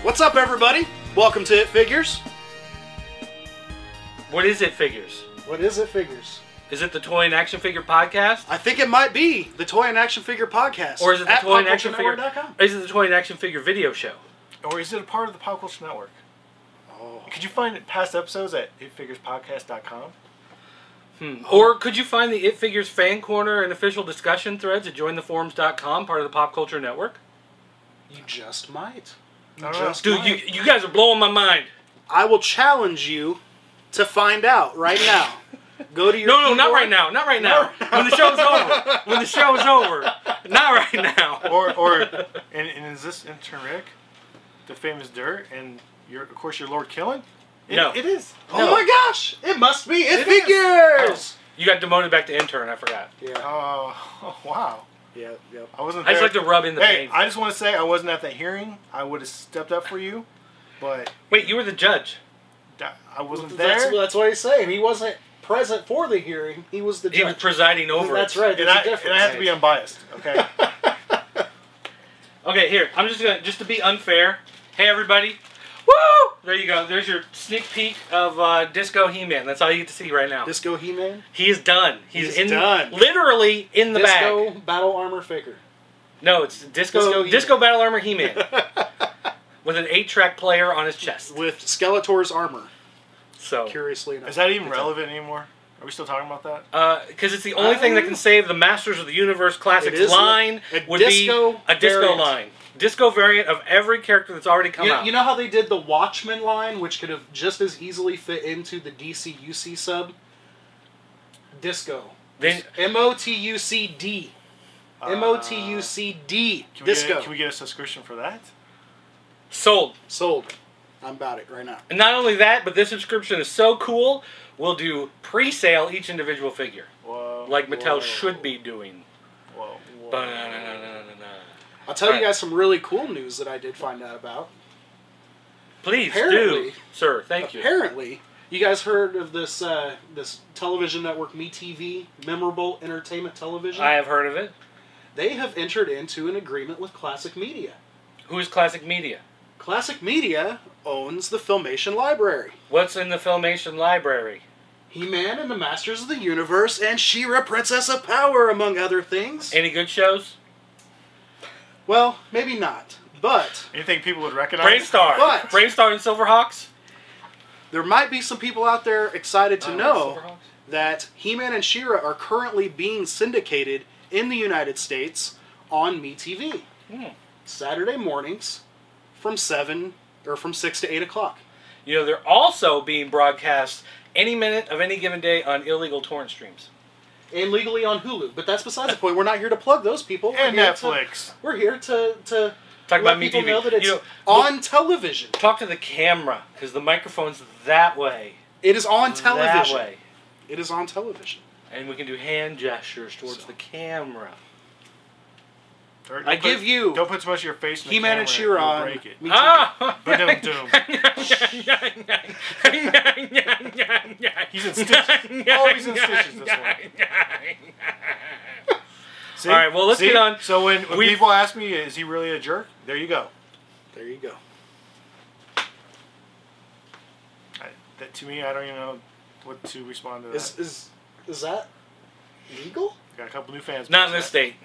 What's up, everybody? Welcome to It Figures. What is It Figures? What is It Figures? Is it the Toy and Action Figure Podcast? I think it might be the Toy and Action Figure Podcast. Or is it the Toy and Action Figure? PopCultureNetwork.com? Is it the Toy and Action Figure video show? Or is it a part of the Pop Culture Network? Oh. Could you find past episodes at itfigurespodcast.com? Or could you find the It Figures fan corner and official discussion threads at jointheforums.com, part of the Pop Culture Network? You just might. Dude, you guys are blowing my mind. I will challenge you to find out right now. Go to your No, not right now. Not right now. When the show's over. When the show's over. Not right now. And is this intern Rick, the famous Dirt, and of course your Lord Killing? No. It is. Oh my gosh! It must be It It Figures! You got demoted back to intern, I forgot. Yeah. Oh, wow. Yep. I wasn't I there. just like to rub in the Hey, pain. I just want to say I wasn't at that hearing. I would have stepped up for you, but Wait, you were the judge. I wasn't there. That's what he's saying. He wasn't present for the hearing. He was the judge. He was presiding over That's it. right. And There's I a difference. have to be unbiased, okay? Okay, here. I'm just gonna to be unfair. Hey, everybody. Woo! There you go. There's your sneak peek of Disco He-Man. That's all you get to see right now. Disco He-Man? He is done. He's done. Literally in the Disco bag. Battle Armor Faker. No, it's Disco He-Man. Battle Armor He-Man. With an 8-track player on his chest. With Skeletor's armor. So, Curiously enough. Is that even relevant anymore? Are we still talking about that? because it's the only thing that can save the Masters of the Universe Classics line would be a disco line. Disco variant of every character that's already come out. You know how they did the Watchmen line, which could have just as easily fit into the DC UC sub? Disco. Then M-O-T-U-C-D. M-O-T-U-C-D. Disco. Can we get a subscription for that? sold. Sold. I'm about it right now. And not only that, but this subscription is so cool, we'll do pre-sale each individual figure. Whoa. Like Mattel should be doing. Whoa. Ba-na-na-na-na-na-na. I'll tell you guys some really cool news that I did find out about. Please Apparently- do, sir. Thank you. Apparently, you guys heard of this this television network, MeTV, Memorable Entertainment Television? I have heard of it. They have entered into an agreement with Classic Media. Who is Classic Media? Classic Media owns the Filmation library. What's in the Filmation library? He-Man and the Masters of the Universe and She-Ra, Princess of Power, among other things. Any good shows? Well, maybe not, but Anything people would recognize? Brainstar. But- Brainstar and Silverhawks? there might be some people out there excited to know Silverhawks? that He-Man and She-Ra are currently being syndicated in the United States on MeTV. Saturday mornings from 6 to 8 o'clock. You know, they're also being broadcast any minute of any given day on illegal torrent streams. And legally on Hulu. But that's besides the point. We're not here to plug those people. And We're here Netflix. We're here to Talk let about people MeTV. know that it's You know, on television. talk to the camera, because the microphone's that way. It is on television. That way. It is on television. And we can do hand gestures towards the camera. I give you Don't put too much of your face in the He-Man camera. and She-Ra You'll on break it. MeTV. Ah! Ba-dum-dum. He's in stitches. Oh, he's in stitches this one. See? All right, well, let's See? get on. So when people ask me, is he really a jerk? There you go. There you go. That, to me, I don't even know what to respond to that. Is that legal? Got a couple new fans. Not in this state.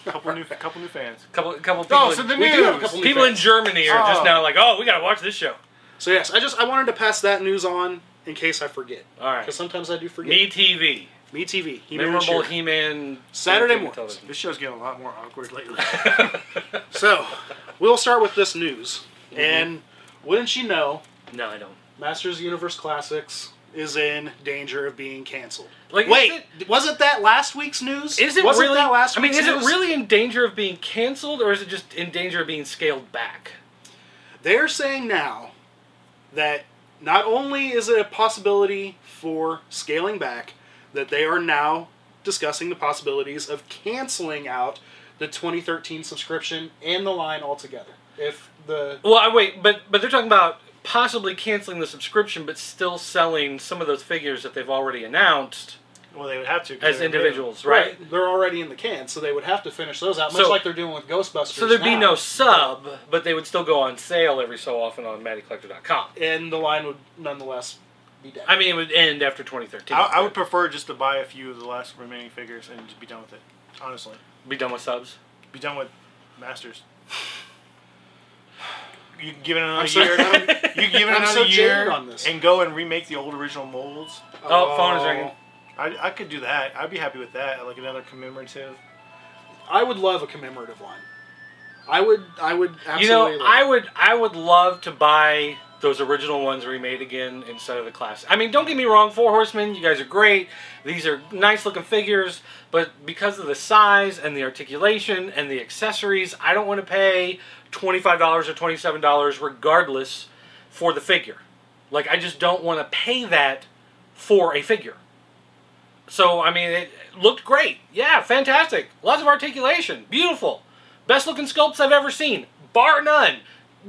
Couple new fans. Couple people. Oh, so the We do have a news. couple new People in fans. Germany are just Oh. now like, oh, we gotta watch this show. So yes, I wanted to pass that news on in case I forget. All right. Because sometimes I do forget. MeTV. MeTV. He-Man and Memorable She-Ra. He-Man. Saturday entertainment mornings. television. This show's getting a lot more awkward lately. So, we'll start with this news. And wouldn't you know, No, I don't. Masters Universe Classics is in danger of being canceled. Like, Wait, wasn't that last week's news? Is it wasn't really? that last I mean, week's is it news? really in danger of being canceled, or is it just in danger of being scaled back? They're saying now that not only is it a possibility for scaling back, that they are now discussing the possibilities of canceling out the 2013 subscription and the line altogether. If the Well, wait, but they're talking about possibly canceling the subscription, but still selling some of those figures that they've already announced Well, they would have to. As individuals, right? They're already in the can, so they would have to finish those out, much like they're doing with Ghostbusters. So there'd be no sub, but they would still go on sale every so often on MattyCollector.com. And the line would nonetheless be dead. I mean, it would end after 2013. I would prefer just to buy a few of the last remaining figures and just be done with it, honestly. Be done with subs? Be done with Masters. You can give it another year. You can give it another year and go and remake the old original molds. Oh, phone is ringing. I could do that. I'd be happy with that. Like another commemorative. I would love a commemorative line. I would absolutely. You know, I would love to buy those original ones remade again instead of the classic. I mean, don't get me wrong, 4 Horsemen, you guys are great. These are nice looking figures, but because of the size and the articulation and the accessories, I don't want to pay $25 or $27 regardless for the figure. Like, I just don't want to pay that for a figure. So, I mean, it looked great. Yeah, fantastic. Lots of articulation. Beautiful. Best looking sculpts I've ever seen. Bar none.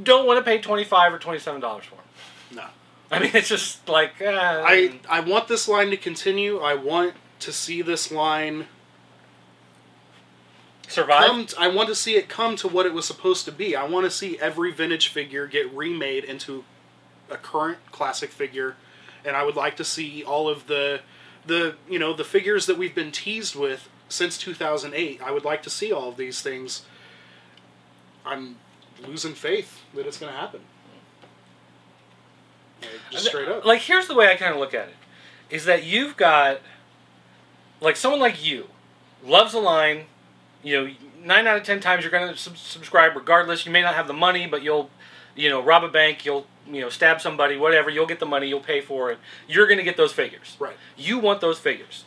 Don't want to pay $25 or $27 for them. No. I mean, it's just like... I want this line to continue. I want to see this line... survive? I want to see it come to what it was supposed to be. I want to see every vintage figure get remade into a current classic figure. And I would like to see all of the figures that we've been teased with since 2008. I would like to see all of these things. I'm losing faith that it's going to happen. Just straight up. Like, here's the way I kind of look at it. Is that you've got, like, someone like you loves the line. You know, 9 out of 10 times you're going to subscribe regardless. You may not have the money, but you'll, rob a bank. You'll, stab somebody, whatever. You'll get the money. You'll pay for it. You're going to get those figures. Right. You want those figures.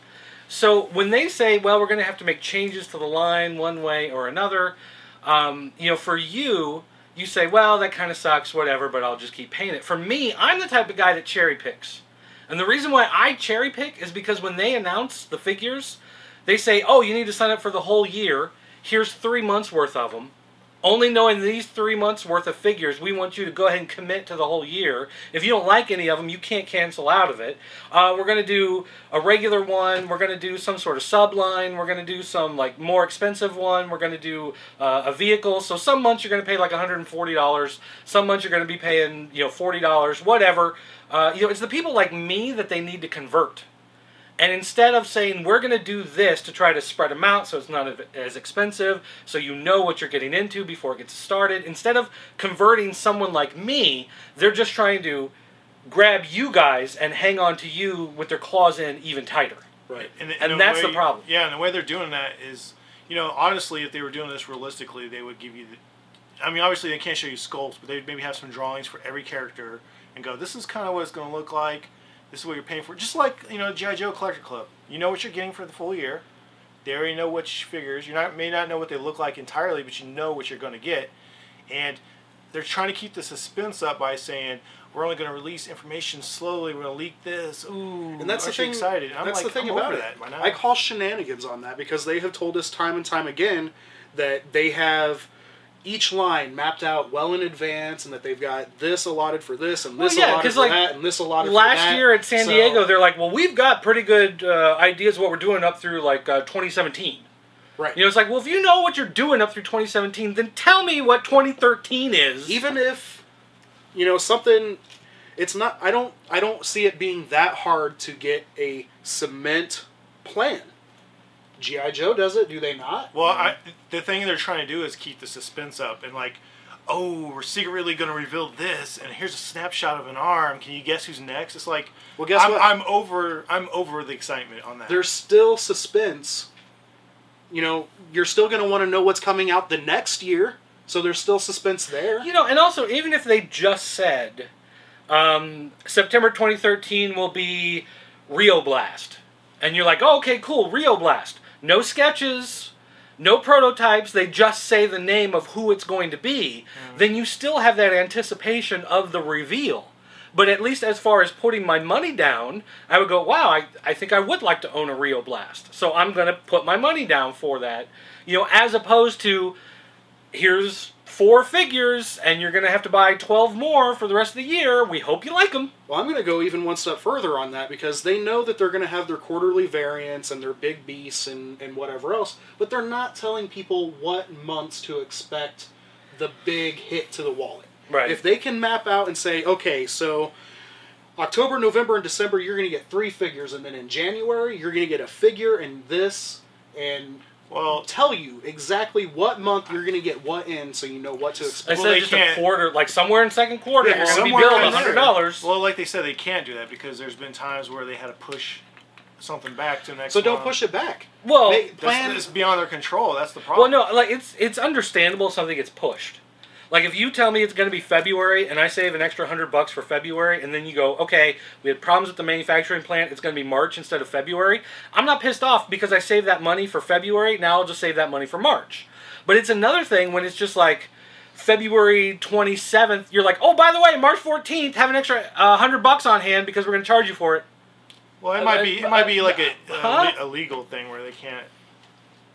So when they say, well, we're going to have to make changes to the line one way or another, for you say, well, that kind of sucks, whatever, but I'll just keep paying it. For me, I'm the type of guy that cherry picks. And the reason why I cherry pick is because when they announce the figures, they say, oh, you need to sign up for the whole year. Here's 3 months worth of them. Only knowing these 3 months worth of figures, we want you to go ahead and commit to the whole year. If you don't like any of them, you can't cancel out of it. We're going to do a regular one. We're going to do some sort of sub-line. We're going to do some more expensive one. We're going to do a vehicle. So some months you're going to pay like $140. Some months you're going to be paying $40, whatever. It's the people like me that they need to convert. And instead of saying, we're going to do this to try to spread them out so it's not as expensive, so you know what you're getting into before it gets started, instead of converting someone like me, they're just trying to grab you guys and hang on to you with their claws in even tighter. Right. And that's the problem. Yeah, and the way they're doing that is, honestly, if they were doing this realistically, they would give you obviously they can't show you sculpts, but they'd maybe have some drawings for every character and go, this is kind of what it's going to look like. This is what you're paying for. Just like, G.I. Joe Collector Club. You know what you're getting for the full year. They already know which figures. You may not know what they look like entirely, but you know what you're going to get. And they're trying to keep the suspense up by saying, we're only going to release information slowly. We're going to leak this. Ooh, and that's the thing. Excited. That's the thing about it. I call shenanigans on that because they have told us time and time again that they have each line mapped out well in advance, and that they've got this allotted for this, and this allotted for that, and this allotted for that. Last year at San Diego, they're like, well, we've got pretty good ideas of what we're doing up through, 2017. Right. It's like, well, if you know what you're doing up through 2017, then tell me what 2013 is. Even if, something... It's not... I don't see it being that hard to get a cement plan. G.I. Joe does it, do they not? Well, the thing they're trying to do is keep the suspense up and we're secretly going to reveal this, and here's a snapshot of an arm. Can you guess who's next? It's like, well, guess what? I'm over the excitement on that. There's still suspense. You're still going to want to know what's coming out the next year, so there's still suspense there. And also, even if they just said September 2013 will be Rio Blast, and you're like, oh, okay, cool, Rio Blast. No sketches, no prototypes, they just say the name of who it's going to be, then you still have that anticipation of the reveal. But at least as far as putting my money down, I would go, wow, I think I would like to own a Rio Blast. So I'm going to put my money down for that. As opposed to here's 4 figures, and you're going to have to buy 12 more for the rest of the year. We hope you like them. Well, I'm going to go even one step further on that, because they know that they're going to have their quarterly variants and their big beasts and whatever else, but they're not telling people what months to expect the big hit to the wallet. Right. If they can map out and say, okay, so October, November, and December, you're going to get 3 figures, and then in January, you're going to get a figure and this, and tell you exactly what month you're going to get what in, so you know what to expect. Instead of just a quarter, like somewhere in second quarter, you're going to be billed $100. Well, like they said, they can't do that because there's been times where they had to push something back to the next So don't month. push it back. Well, it's beyond their control. That's the problem. Well, no, like it's understandable if something gets pushed. Like, if you tell me it's going to be February, and I save an extra $100 for February, and then you go, okay, we had problems with the manufacturing plant, it's going to be March instead of February, I'm not pissed off because I saved that money for February, now I'll just save that money for March. But it's another thing when it's just like, February 27th, you're like, oh, by the way, March 14th, have an extra $100 on hand because we're going to charge you for it. Well, it might be like a legal thing where they can't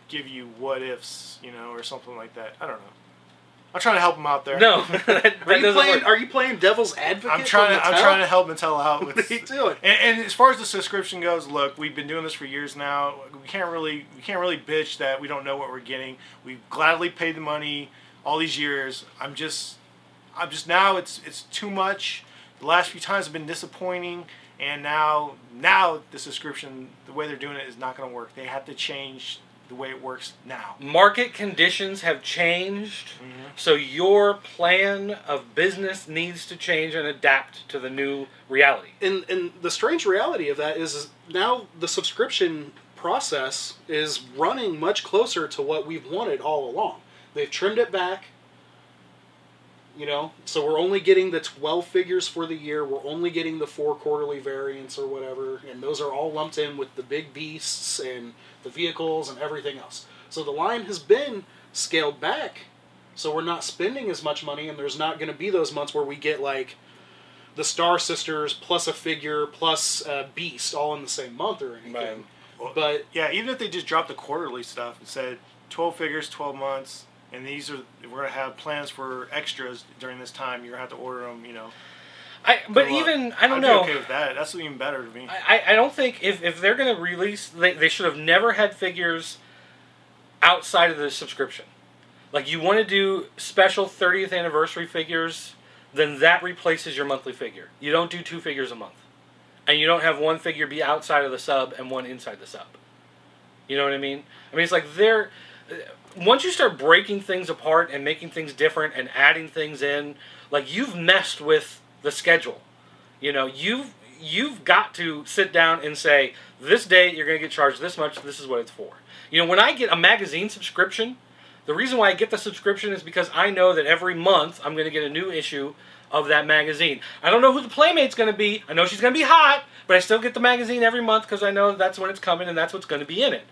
give you what ifs, or something like that. I don't know. I'm trying to help them out there. No, are you playing devil's advocate? I'm trying to help Mattel out with. What are you doing? And as far as the subscription goes, look, we've been doing this for years now. We can't really bitch that we don't know what we're getting. We've gladly paid the money all these years. I'm just now it's too much. The last few times have been disappointing, and now the subscription, the way they're doing it, is not going to work. They have to change the way it works now. Market conditions have changed, so your plan of business needs to change and adapt to the new reality. And the strange reality of that is now the subscription process is running much closer to what we've wanted all along. They've trimmed it back, so we're only getting the 12 figures for the year, we're only getting the 4 quarterly variants or whatever, and those are all lumped in with the big beasts and the vehicles and everything else. So the line has been scaled back, so we're not spending as much money, and there's not going to be those months where we get like the Star Sisters plus a figure plus a beast all in the same month or anything. Right. Well, but yeah, even if they just dropped the quarterly stuff and said 12 figures, 12 months, and we're going to have plans for extras during this time, you're going to have to order them, I don't know. I'd be okay with that. That's even better to me. I don't think if they're going to release, they should have never had figures outside of the subscription. Like, you want to do special 30th anniversary figures, then that replaces your monthly figure. You don't do 2 figures a month. And you don't have one figure be outside of the sub and one inside the sub. You know what I mean? I mean, it's like once you start breaking things apart and making things different and adding things in, like, you've messed with the schedule. You've got to sit down and say, this date you're going to get charged this much, this is what it's for. When I get a magazine subscription, the reason why I get the subscription is because I know that every month I'm going to get a new issue of that magazine. I don't know who the Playmate's going to be. I know she's going to be hot, but I still get the magazine every month because I know that's when it's coming and that's what's going to be in it.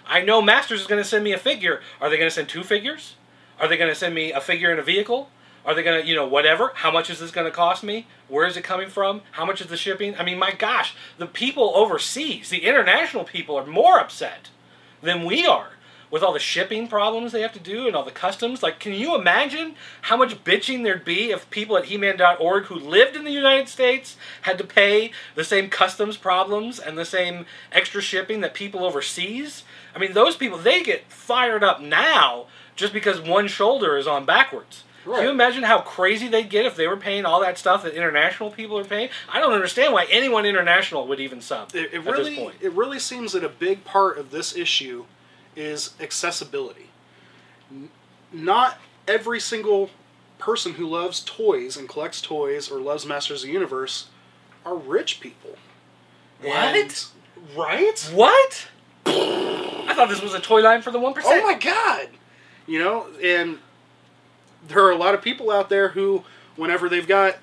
I know Masters is going to send me a figure. Are they going to send 2 figures? Are they going to send me a figure in a vehicle? Are they going to, whatever? How much is this going to cost me? Where is it coming from? How much is the shipping? I mean, my gosh, the people overseas, the international people are more upset than we are with all the shipping problems they have to do and all the customs. Like, can you imagine how much bitching there'd be if people at He-Man.org who lived in the United States had to pay the same customs problems and the same extra shipping that people overseas? I mean, those people, they get fired up now just because one shoulder is on backwards. Right. Can you imagine how crazy they'd get if they were paying all that stuff that international people are paying? I don't understand why anyone international would even sub at this point. It really seems that a big part of this issue is accessibility. Not every single person who loves toys and collects toys or loves Masters of the Universe are rich people. What? Right? What? I thought this was a toy line for the 1%. Oh my god! And there are a lot of people out there who, whenever they've got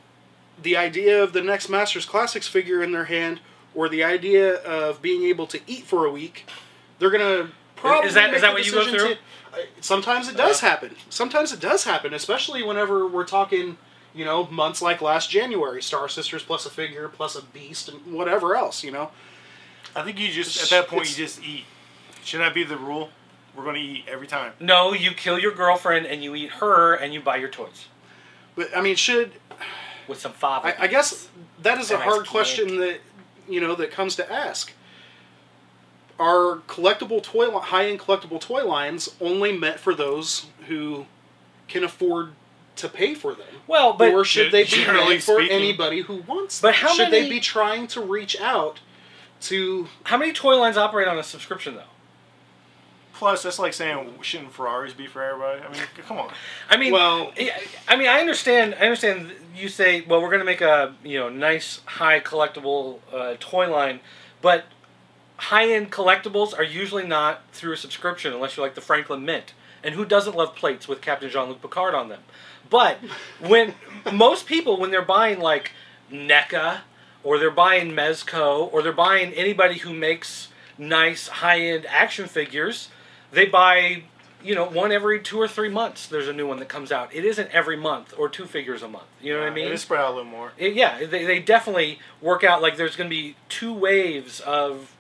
the idea of the next Masters Classics figure in their hand, or the idea of being able to eat for a week, they're going to probably Is that what you go through? Sometimes it does happen. Sometimes it does happen, especially whenever we're talking, months like last January, Star Sisters plus a figure, plus a beast, and whatever else, I think at that point, you just eat. Shouldn't that be the rule? we're going to eat every time. No, you kill your girlfriend and you eat her and you buy your toys. But I mean, with some fava. I guess that is a Nice hard cake. question that that comes to ask. Are high-end collectible toy lines only meant for those who can afford to pay for them? Well, but or should they be generally meant for speaking- anybody who wants But them? how should many- they be trying to reach out to? how many toy lines operate on a subscription though? Plus, that's like saying, shouldn't Ferraris be for everybody? I mean, come on. I mean, Well- I understand. I understand. You say, well, we're going to make a nice high collectible toy line, but high-end collectibles are usually not through a subscription unless you're like the Franklin Mint. And who doesn't love plates with Captain Jean-Luc Picard on them? But when most people, when they're buying like NECA, or they're buying Mezco, or they're buying anybody who makes nice high-end action figures, they buy, one every 2 or 3 months. There's a new one that comes out. It isn't every month or 2 figures a month. You know what I mean? It is spread out a little more. They definitely work out. Like there's going to be 2 waves of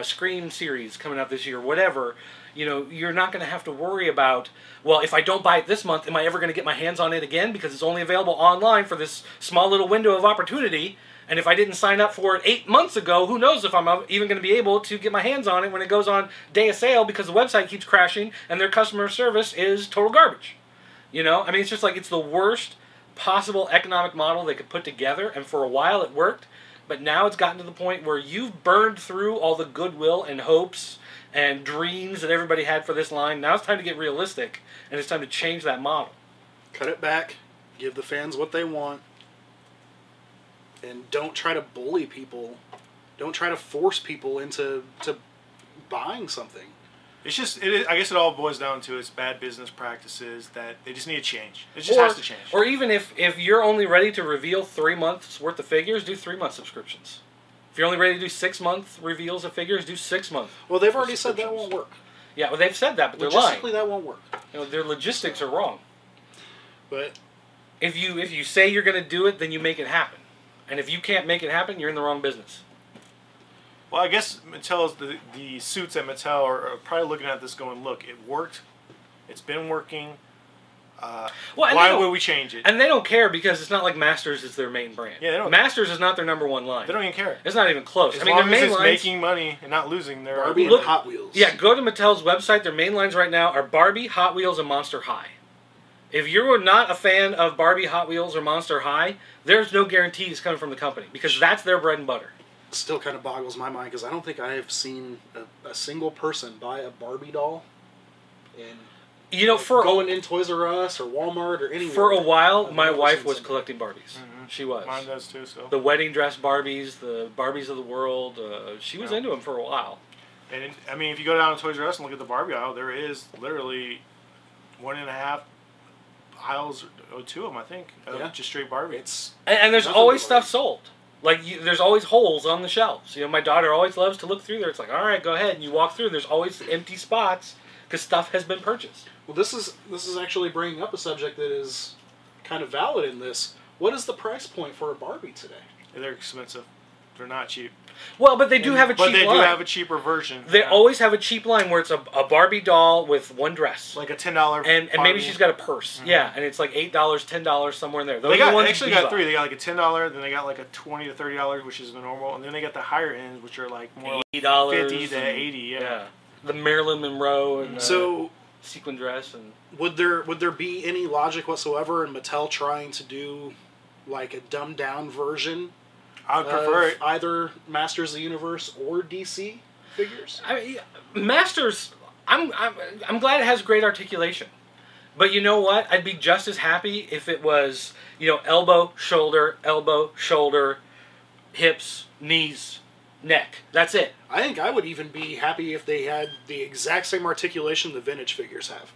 Scream series coming out this year, whatever. You're not going to have to worry about, well, if I don't buy it this month, am I ever going to get my hands on it again? Because it's only available online for this small little window of opportunity. And if I didn't sign up for it 8 months ago, who knows if I'm even going to be able to get my hands on it when it goes on day of sale because the website keeps crashing and their customer service is total garbage. I mean, it's just like it's the worst possible economic model they could put together. And for a while it worked. But now it's gotten to the point where you've burned through all the goodwill and hopes and dreams that everybody had for this line. Now it's time to get realistic, and it's time to change that model. Cut it back, give the fans what they want, and don't try to bully people. Don't try to force people into buying something. It's just, I guess it all boils down to it's bad business practices that they just need to change. It just has to change. Or even if you're only ready to reveal 3 months worth of figures, do 3-month subscriptions. If you're only ready to do 6-month reveals of figures, do 6-month. Well, they've already said that won't work. Yeah, well, they've said that, but they're lying. Logistically, that won't work. Their logistics are wrong. But if you say you're going to do it, then you make it happen. And if you can't make it happen, you're in the wrong business. Well, I guess Mattel's the suits at Mattel are probably looking at this going, look, it worked. It's been working. Why would we change it? And they don't care because it's not like Masters is their main brand. Yeah, they don't. Masters is not their #1 line. They don't even care. It's not even close. As I mean, long their as main it's lines, making money and not losing, they're Barbie and Hot Wheels. Yeah, go to Mattel's website. Their main lines right now are Barbie, Hot Wheels, and Monster High. If you're not a fan of Barbie, Hot Wheels, or Monster High, there's no guarantees coming from the company because that's their bread and butter. Still kind of boggles my mind because I don't think I have seen a single person buy a Barbie doll and going in Toys R Us or Walmart or anywhere. For a while, I've my never wife seen was somebody. collecting Barbies. Mhm. She was. Mine does too. So The wedding dress Barbies, the Barbies of the world. She was Yeah. into them for a while. And I mean, if you go down to Toys R Us and look at the Barbie aisle, there is literally 1.5 aisles, or 2 of them, I think, of just straight Barbie. And there's Nothing always but stuff Barbies. sold. Like, there's always holes on the shelves. My daughter always loves to look through there. It's like, all right, go ahead. And you walk through, and there's always empty spots because stuff has been purchased. Well, this is actually bringing up a subject that is kind of valid in this. What is the price point for a Barbie today? They're expensive. They're not cheap. Well, but they do have a cheap line. But they do have a cheaper version. They always have a cheap line where it's a Barbie doll with one dress. Like a $10 and maybe she's got a purse. Mm-hmm. Yeah, and it's like $8, $10, somewhere in there. Those They are the ones actually we got buy. 3. They got like a $10, then they got like a $20 to $30, which is the normal, and then they got the higher ends, which are like more $80 like 50 to 80. Yeah. The Marilyn Monroe and So sequin dress and would there be any logic whatsoever in Mattel trying to do like a dumbed down version? I would prefer it. Either Masters of the Universe or DC figures. I mean, Masters. I'm glad it has great articulation, but you know what? I'd be just as happy if it was elbow, shoulder, hips, knees, neck. That's it. I think I would even be happy if they had the exact same articulation the vintage figures have.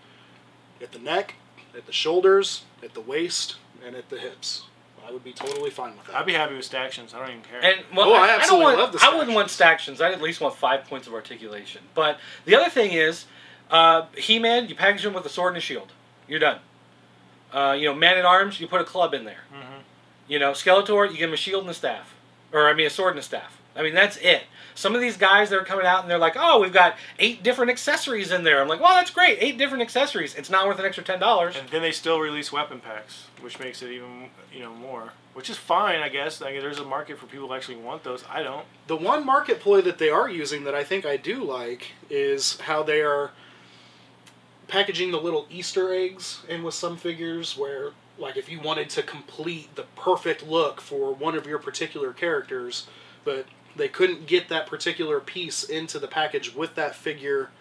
At the neck, at the shoulders, at the waist, and at the hips. I would be totally fine with that. I'd be happy with Stactions. I don't even care. And I absolutely love the I wouldn't Stactions. want Stactions. I'd at least want 5 points of articulation. But the other thing is, He-Man, you package him with a sword and a shield. You're done. Man-at-Arms, you put a club in there. Mm-hmm. Skeletor, you give him a shield and a staff. Or, a sword and a staff. I mean, that's it. Some of these guys that are coming out and they're like, oh, we've got 8 different accessories in there. I'm like, well, that's great. 8 different accessories. It's not worth an extra $10. And then they still release weapon packs, which makes it even, more. Which is fine, I guess. I mean, there's a market for people who actually want those. I don't. The one market ploy that they are using that I think I do like is how they are packaging the little Easter eggs in with some figures where, like, if you wanted to complete the perfect look for one of your particular characters, but they couldn't get that particular piece into the package with that figure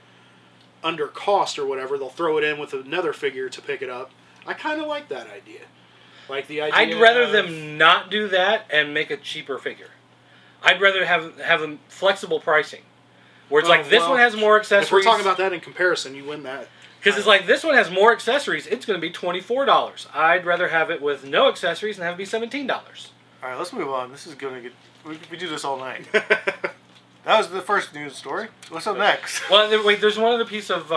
under cost or whatever, they'll throw it in with another figure to pick it up. I kind of like that idea. Like the idea. I'd rather them not do that and make a cheaper figure. I'd rather have a flexible pricing, where it's like this one has more accessories. If we're talking about that in comparison, you win that. Because it's like this one has more accessories. It's going to be $24. I'd rather have it with no accessories and have it be $17. All right, let's move on. This is going to get. We do this all night. That was the first news story. What's up next? Well, wait, there's one other piece of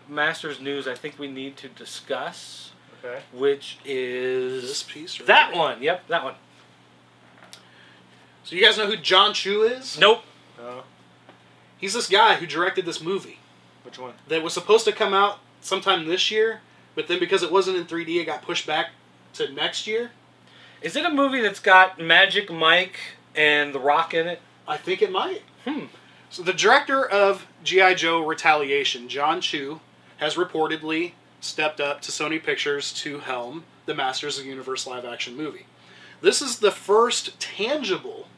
Masters news I think we need to discuss. Okay. Which is This piece? Right that here? one. Yep, that one. So you guys know who John Chu is? Nope. He's this guy who directed this movie. Which one? That was supposed to come out sometime this year, but then because it wasn't in 3D, it got pushed back to next year. Is it a movie that's got Magic Mike and The Rock in it? I think it might. So the director of G.I. Joe Retaliation, John Chu, has reportedly stepped up to Sony Pictures to helm the Masters of the Universe live-action movie. This is the first tangible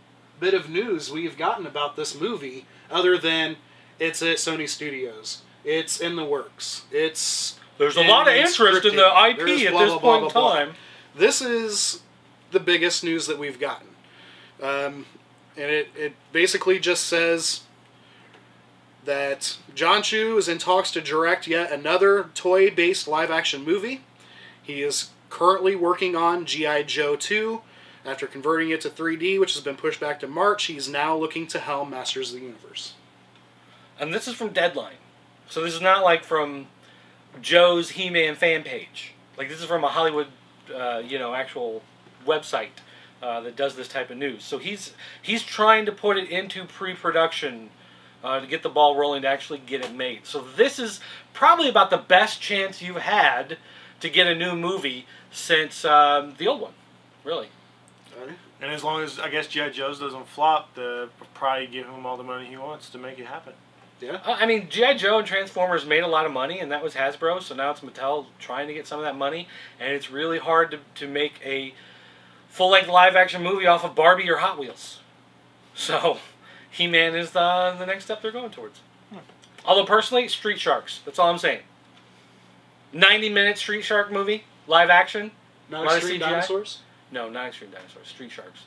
bit of news we've gotten about this movie, other than it's at Sony Studios. It's in the works. There's a lot of interest in the IP at this point in time. This is the biggest news that we've gotten. And it basically just says that John Chu is in talks to direct yet another toy-based live-action movie. He is currently working on G.I. Joe 2. After converting it to 3D, which has been pushed back to March, he's now looking to helm Masters of the Universe. And this is from Deadline. So this is not like from Joe's He-Man fan page. Like this is from a Hollywood, actual website that does this type of news. So he's trying to put it into pre-production to get the ball rolling to actually get it made. So this is probably about the best chance you've had to get a new movie since the old one, really. And as long as, I guess, G.I. Joe's doesn't flop, they'll probably give him all the money he wants to make it happen. Yeah. I mean, G.I. Joe and Transformers made a lot of money, and that was Hasbro, so now it's Mattel trying to get some of that money, and it's really hard to make a full-length live-action movie off of Barbie or Hot Wheels. So, He-Man is the next step they're going towards. Although, personally, Street Sharks. That's all I'm saying. 90-minute Street Shark movie, live-action. Not Extreme Dinosaurs? No, not Extreme Dinosaurs. Street Sharks.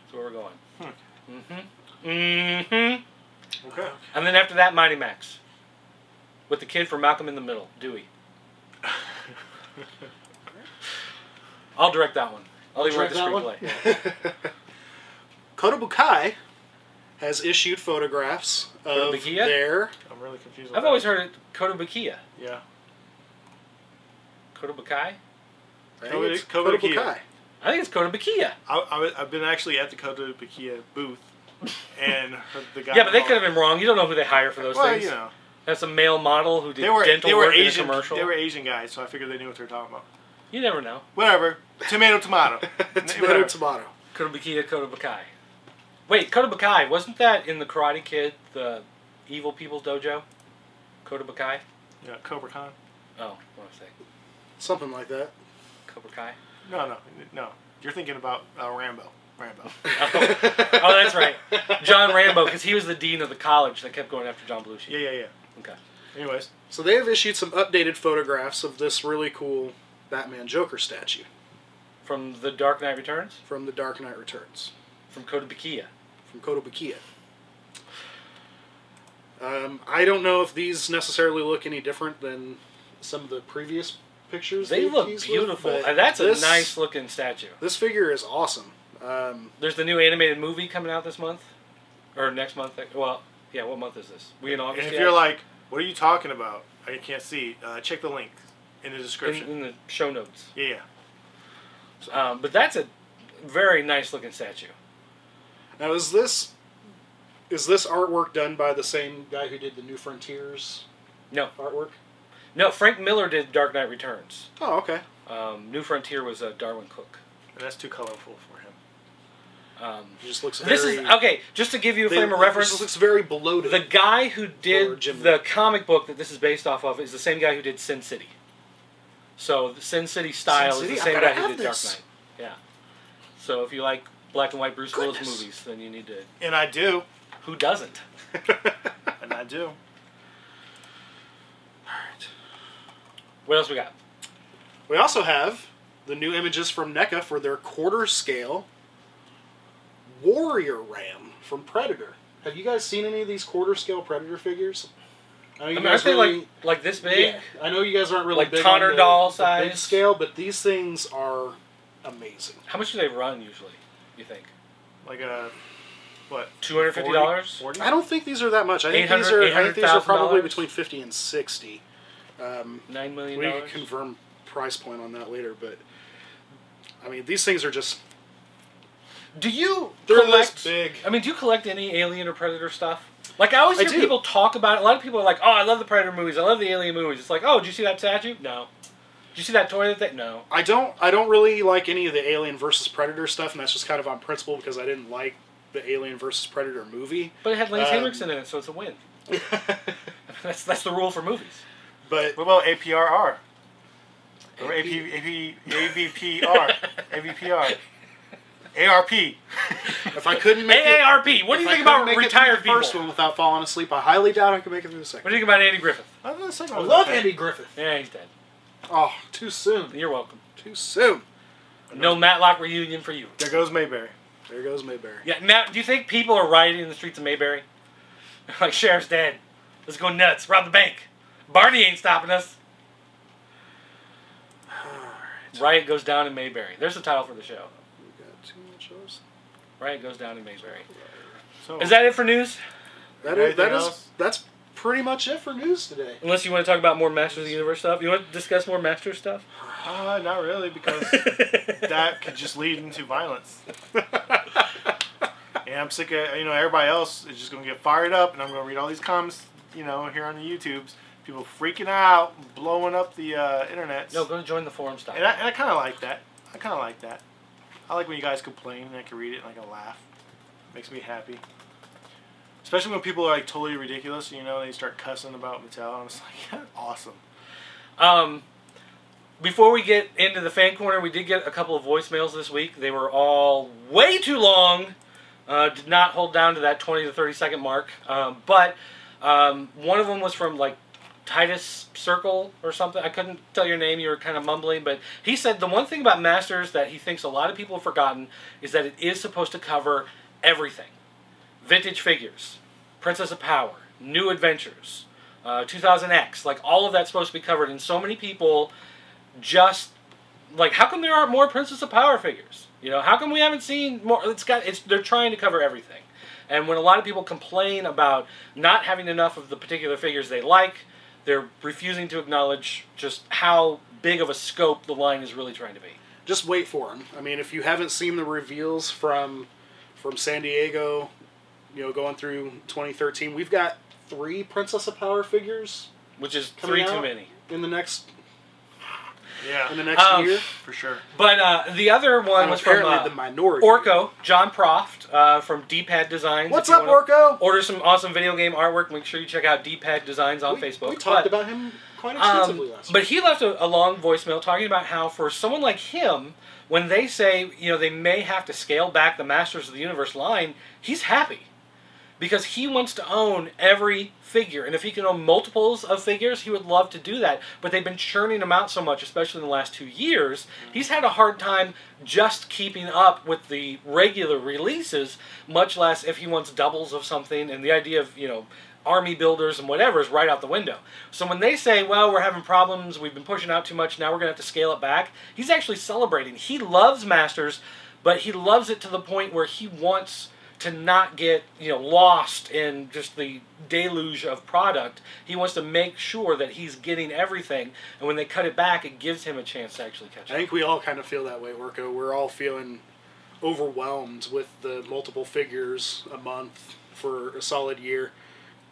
That's where we're going. Okay. And then after that, Mighty Max. With the kid from Malcolm in the Middle, Dewey. I'll direct that one. I'll even write the screenplay. Yeah. Kotobukiya has issued photographs of their... I'm really confused. I've always heard it Kotobukiya. Yeah. Kotobukiya? Kotobukiya. I think it's Kotobukiya. I've been actually at the Kotobukiya booth and heard the guy. Yeah, but they could have been wrong. You don't know who they hire for those things. You know. That's a male model who did dental work in a commercial. They were Asian guys, so I figured they knew what they were talking about. You never know. Whatever. Tomato. Tomato. Kotobukiya. Wait, Kotobukiya, wasn't that in the Karate Kid, the Evil People's Dojo? Kotobukiya? Yeah, Cobra Khan. Oh, what was I saying? Something like that. Cobra Kai? No. You're thinking about Rambo. Oh, that's right. John Rambo, because he was the dean of the college that kept going after John Belushi. Yeah. Okay. Anyways. So they have issued some updated photographs of this really cool Batman Joker statue. From The Dark Knight Returns? From The Dark Knight Returns. From Kotobukiya. From Kotobukiya. I don't know if these necessarily look any different than some of the previous pictures. They look beautiful. With, that's a nice looking statue. This figure is awesome. There's the new animated movie coming out this month. Or next month. Well, yeah, what month is this? We in August And if yet? you're like, what are you talking about? I can't see. Check the link in the description. In the show notes. Yeah. But that's a very nice looking statue. Now, is this Is this artwork done by the same guy who did the New Frontiers No. artwork? No, Frank Miller did Dark Knight Returns. Oh, okay. New Frontier was Darwin Cook. And that's too colorful for him. It just looks This very... is okay. Just to give you a frame of reference, This looks very bloated. the guy who did the comic book that this is based off of is the same guy who did Sin City. So the Sin City style Sin City? is the same I've guy gotta who have did Dark this. Knight. Yeah. So if you like black and white Bruce Willis Goodness. movies, then you need to. And I do. Who doesn't? And I do. Alright. What else we got? We also have the new images from NECA for their quarter scale Warrior Ram from Predator. Have you guys seen any of these quarter scale Predator figures? I know you Aren't they really, like this big? Yeah, I know you guys aren't really Like big Connor on doll the big size? scale, but these things are amazing. How much do they run usually? You think? Like a, what? $250? 40? I don't think these are that much. I think these are probably between $50 and $60. $9 million. We can confirm price point on that later, but I mean these things are just Do you they're collect? this big. I mean, do you collect any Alien or Predator stuff? Like I always I hear do. people talk about it. A lot of people are like, "Oh, I love the Predator movies. I love the Alien movies." It's like, "Oh, did you see that statue? No. Did you see that toy that they? No." I don't really like any of the Alien versus Predator stuff, and that's just kind of on principle because I didn't like the Alien versus Predator movie. But it had Lance Henriksen in it, so it's a win. That's the rule for movies. But What about APRR? Or AVPR? AVPR? ARP? if I couldn't make AARP. What do you think about retired people? First one without falling asleep, I highly doubt I could make it through the second. What do you think about Andy Griffith? I don't know, the second I one was love okay. Andy Griffith. Yeah, he's dead. Oh, too soon. You're welcome. Too soon. No Matlock reunion for you. There goes Mayberry. There goes Mayberry. Yeah. Now, do you think people are rioting in the streets of Mayberry? Like, sheriff's dead. Let's go nuts. Rob the bank. Barney ain't stopping us. Riot goes down in Mayberry. There's the title for the show. We got too much else. Riot goes down in Mayberry. So, Is that it for news? Anything else? That's pretty much it for news today. Unless you want to talk about more Masters of the Universe stuff. You want to discuss more Master stuff? not really, because that could just lead into violence. And I'm sick of, everybody else is just going to get fired up, and I'm going to read all these comments, here on the YouTubes. People freaking out, blowing up the internet. No, go join the forum stuff. And I kind of like that. I like when you guys complain and I can read it and I can laugh. Makes me happy. Especially when people are like totally ridiculous, they start cussing about Mattel. And it's like, awesome. Before we get into the fan corner, we did get a couple of voicemails this week. They were all way too long. Did not hold down to that 20 to 30 second mark. But one of them was from like Titus Circle or something. I couldn't tell your name. You were kind of mumbling. But he said the one thing about Masters that he thinks a lot of people have forgotten is that it is supposed to cover everything. Vintage figures, Princess of Power, New Adventures, 2000X. Like all of that's supposed to be covered. And so many people just like, how come there aren't more Princess of Power figures? How come we haven't seen more? They're trying to cover everything. And when a lot of people complain about not having enough of the particular figures they like, they're refusing to acknowledge just how big of a scope the line is really trying to be. Just wait for them. I mean, if you haven't seen the reveals from San Diego, going through 2013, we've got 3 Princess of Power figures, Which is coming 3 too out many. in the next Yeah, year. for sure. But the other one And was from apparently the minority. Orko, John Proft, from D-Pad Designs. What's If you up, wanna Orko? Order some awesome video game artwork. Make sure you check out D-Pad Designs on Facebook. We talked about him quite extensively last But week. he left a long voicemail talking about how for someone like him, when they say, they may have to scale back the Masters of the Universe line, he's happy. Because he wants to own every figure. And if he can own multiples of figures, he would love to do that. But they've been churning them out so much, especially in the last 2 years. He's had a hard time just keeping up with the regular releases, much less if he wants doubles of something. And the idea of, army builders and whatever is right out the window. So when they say, well, we're having problems, we've been pushing out too much, now we're going to have to scale it back, he's actually celebrating. He loves Masters, but he loves it to the point where he wants to not get lost in just the deluge of product. He wants to make sure that he's getting everything, and when they cut it back, it gives him a chance to actually catch up. I think we all kind of feel that way, Orko. We're all feeling overwhelmed with the multiple figures a month for a solid year.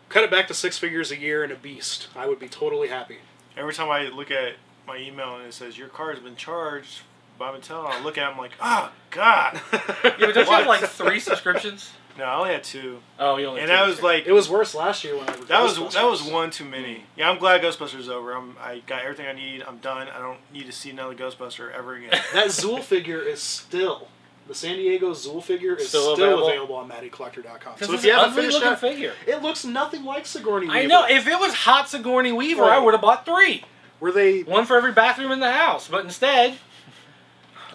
Cut it back to 6 figures a year and a beast. I would be totally happy. Every time I look at my email and it says, your card has been charged by Mattel, I look at it, I'm like, oh, God. Yeah, but don't you have like 3 subscriptions? No, I only had 2. Oh, you only and had 2. that was like... It was worse last year when I that was one too many. Yeah, I'm glad Ghostbusters is over. I got everything I need. I'm done. I don't need to see another Ghostbuster ever again. That Zool figure is still... The San Diego Zool figure is still available on MattyCollector.com. So if you haven't finished that figure, it looks nothing like Sigourney Weaver. I know. If it was hot Sigourney Weaver, I would have bought 3. Were they... One for every bathroom in the house. But instead,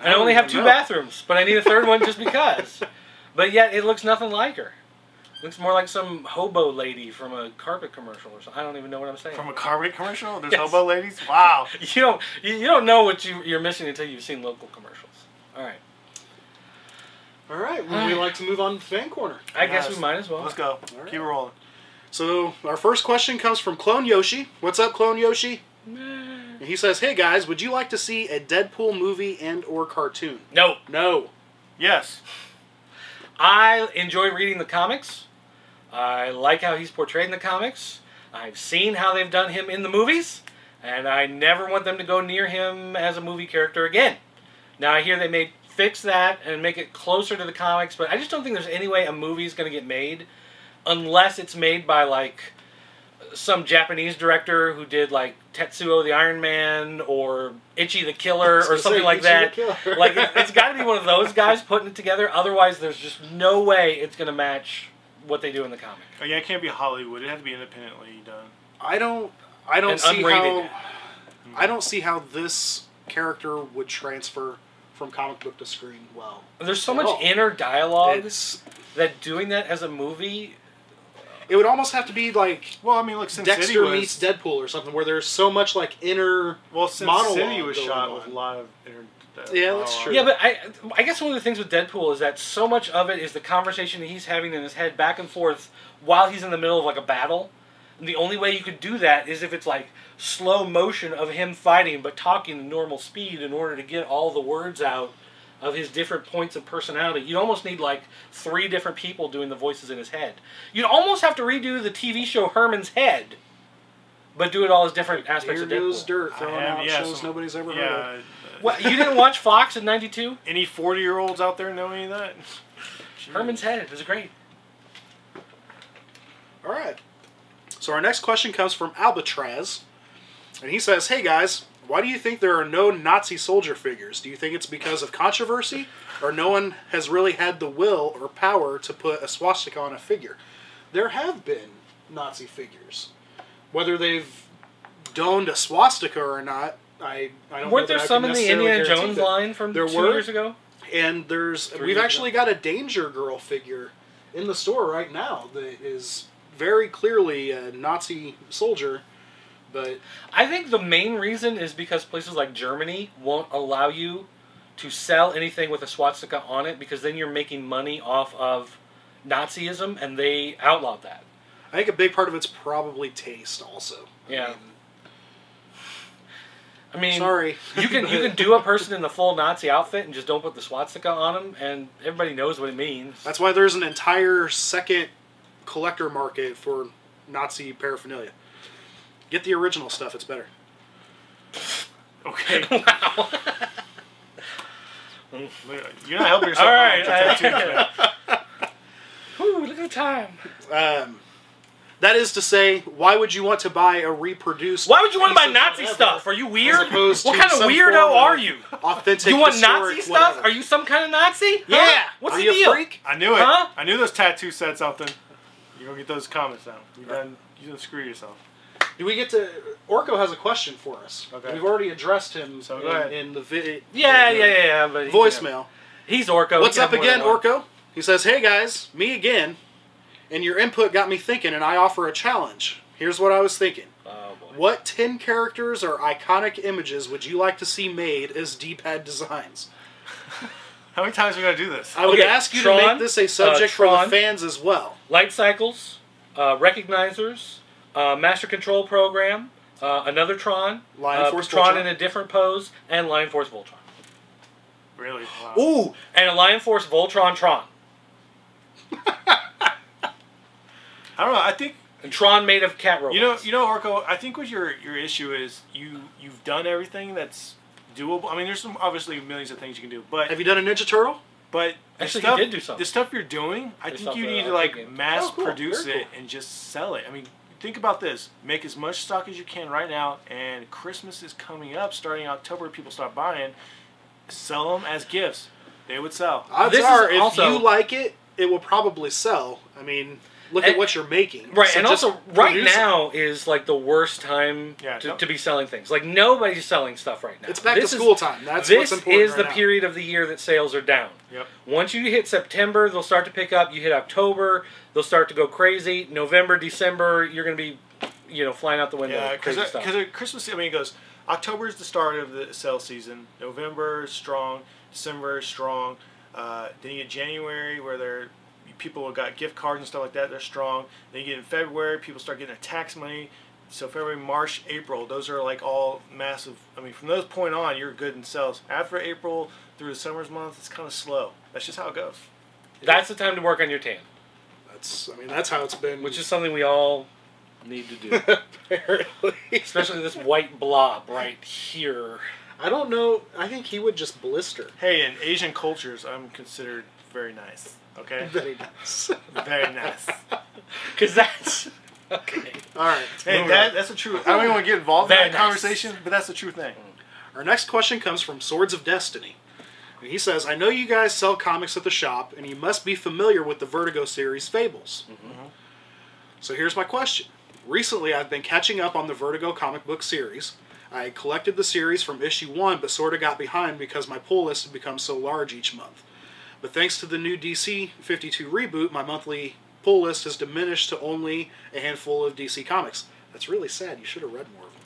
I only have 2 bathrooms. But I need a 3rd one just because. But yet, it looks nothing like her. Looks more like some hobo lady from a carpet commercial or something. I don't even know what I'm saying. From a carpet commercial? There's hobo ladies? Wow. You don't know what you're missing until you've seen local commercials. All right. All right. Would we like to move on to the fan corner? I guess we might as well. Let's go. Right. Keep it rolling. So our first question comes from Clone Yoshi. What's up, Clone Yoshi? And he says, "Hey guys, would you like to see a Deadpool movie and/or cartoon?" No. No. Yes. I enjoy reading the comics. I like how he's portrayed in the comics. I've seen how they've done him in the movies, and I never want them to go near him as a movie character again. Now I hear they may fix that and make it closer to the comics, but I just don't think there's any way a movie is going to get made unless it's made by like some Japanese director who did like Tetsuo the Iron Man or Ichi the Killer or something like that. Like it's got to be one of those guys putting it together. Otherwise, there's just no way it's going to match what they do in the comic. Oh yeah, it can't be Hollywood. It has to be independently done. I don't see how this character would transfer from comic book to screen well. There's so much inner dialogue that doing that as a movie... It would almost have to be like... Well, I mean, look, Sin Dexter City was... meets Deadpool or something, where there's so much like inner Sin City was shot with a lot of inner yeah, that's true. Yeah, but I guess one of the things with Deadpool is that so much of it is the conversation that he's having in his head back and forth while he's in the middle of like a battle. And the only way you could do that is if it's like slow motion of him fighting but talking at normal speed in order to get all the words out of his different points of personality. You'd almost need like 3 different people doing the voices in his head. You'd almost have to redo the TV show Herman's Head, but do it all as different aspects of Deadpool. Here goes Dirt throwing out shows nobody's ever heard of. What, you didn't watch Fox in '92? Any 40-year-olds out there know any of that? Herman's Head was great. All right. So our next question comes from Albatraz, and he says, "Hey guys, why do you think there are no Nazi soldier figures? Do you think it's because of controversy, or no one has really had the will or power to put a swastika on a figure? There have been Nazi figures. Whether they've donned a swastika or not, I don't Weren't know there some in the Indiana Jones line from 2 years ago? And we've actually got a Danger Girl figure in the store right now that is very clearly a Nazi soldier. But I think the main reason is because places like Germany won't allow you to sell anything with a swastika on it, because then you're making money off of Nazism, and they outlawed that. I think a big part of it's probably taste also. Yeah. I mean, sorry. you can do a person in the full Nazi outfit and just don't put the swastika on them, and everybody knows what it means. That's why there's an entire second collector market for Nazi paraphernalia. Get the original stuff; it's better. Okay. Wow. You're not helping yourself. All right. Tattoos, look at the time. That is to say, why would you want to buy a reproduced? Why would you want to buy Nazi stuff? Are you weird? What kind of some weirdo form are of you? Authentic. You want historic Nazi stuff? whatever. Are you some kind of Nazi? Yeah. Huh? What's Are the you deal? a freak? I knew it. Huh? I knew those tattoos said something. You go get those comments down. You done screw yourself. Do we get to... Orko has a question for us. Okay. We've already addressed him So go ahead. in the video. Yeah. But Voicemail. He's Orko. What's up again, Orko? He says, "Hey guys, me again. And your input got me thinking, and I offer a challenge. Here's what I was thinking. Oh, boy. What 10 characters or iconic images would you like to see made as D-pad designs?" How many times are we going to do this? I would ask you to make this a subject for the fans as well. Light cycles, recognizers, master control program, another Tron, Lion Force Tron Voltron. in a different pose, and Lion Force Voltron. Really? Wow. Ooh, and a Lion Force Voltron Tron. I don't know. I think. And Tron made of cat robots. You know, Orko. I think what your issue is, you've done everything that's doable. I mean, there's some obviously millions of things you can do, but have you done a Ninja Turtle? But actually, you did do something. The stuff you're doing, I think you need to like mass produce it and just sell it. I mean, think about this: make as much stock as you can right now, and Christmas is coming up, starting October. People start buying. Sell them as gifts. They would sell. Odds are, if you like it, it will probably sell. I mean, look at what you're making. Right, so and also right now is like the worst time to be selling things. Like nobody's selling stuff right now. It's back to school time. That's what's important. This is the period of the year that sales are down. Yep. Once you hit September, they'll start to pick up. You hit October, they'll start to go crazy. November, December, you're going to be, flying out the window. Yeah, because Christmas. I mean, it goes. October is the start of the sales season. November is strong. December is strong. Then you get January where people have got gift cards and stuff like that. They're strong. Then you get in February, people start getting their tax money. So February, March, April, those are like all massive. I mean, from those point on, you're good in sales. After April through the summer's month, it's kind of slow. That's just how it goes. That's the time to work on your tan. That's how it's been. Which is something we all need to do. Apparently. Especially this white blob right here. I don't know. I think he would just blister. Hey, in Asian cultures, I'm considered very nice. Okay? Very nice. Very nice. Because that's... Okay. All right. Hey, that's the truth. I don't even want to get involved in that conversation, but that's the true thing. Our next question comes from Swords of Destiny. And he says, I know you guys sell comics at the shop, and you must be familiar with the Vertigo series Fables. Mm-hmm. So here's my question. Recently, I've been catching up on the Vertigo comic book series. I collected the series from issue 1, but sort of got behind because my pull list had become so large each month. But thanks to the new DC 52 reboot, my monthly pull list has diminished to only a handful of DC comics. That's really sad. You should have read more of them.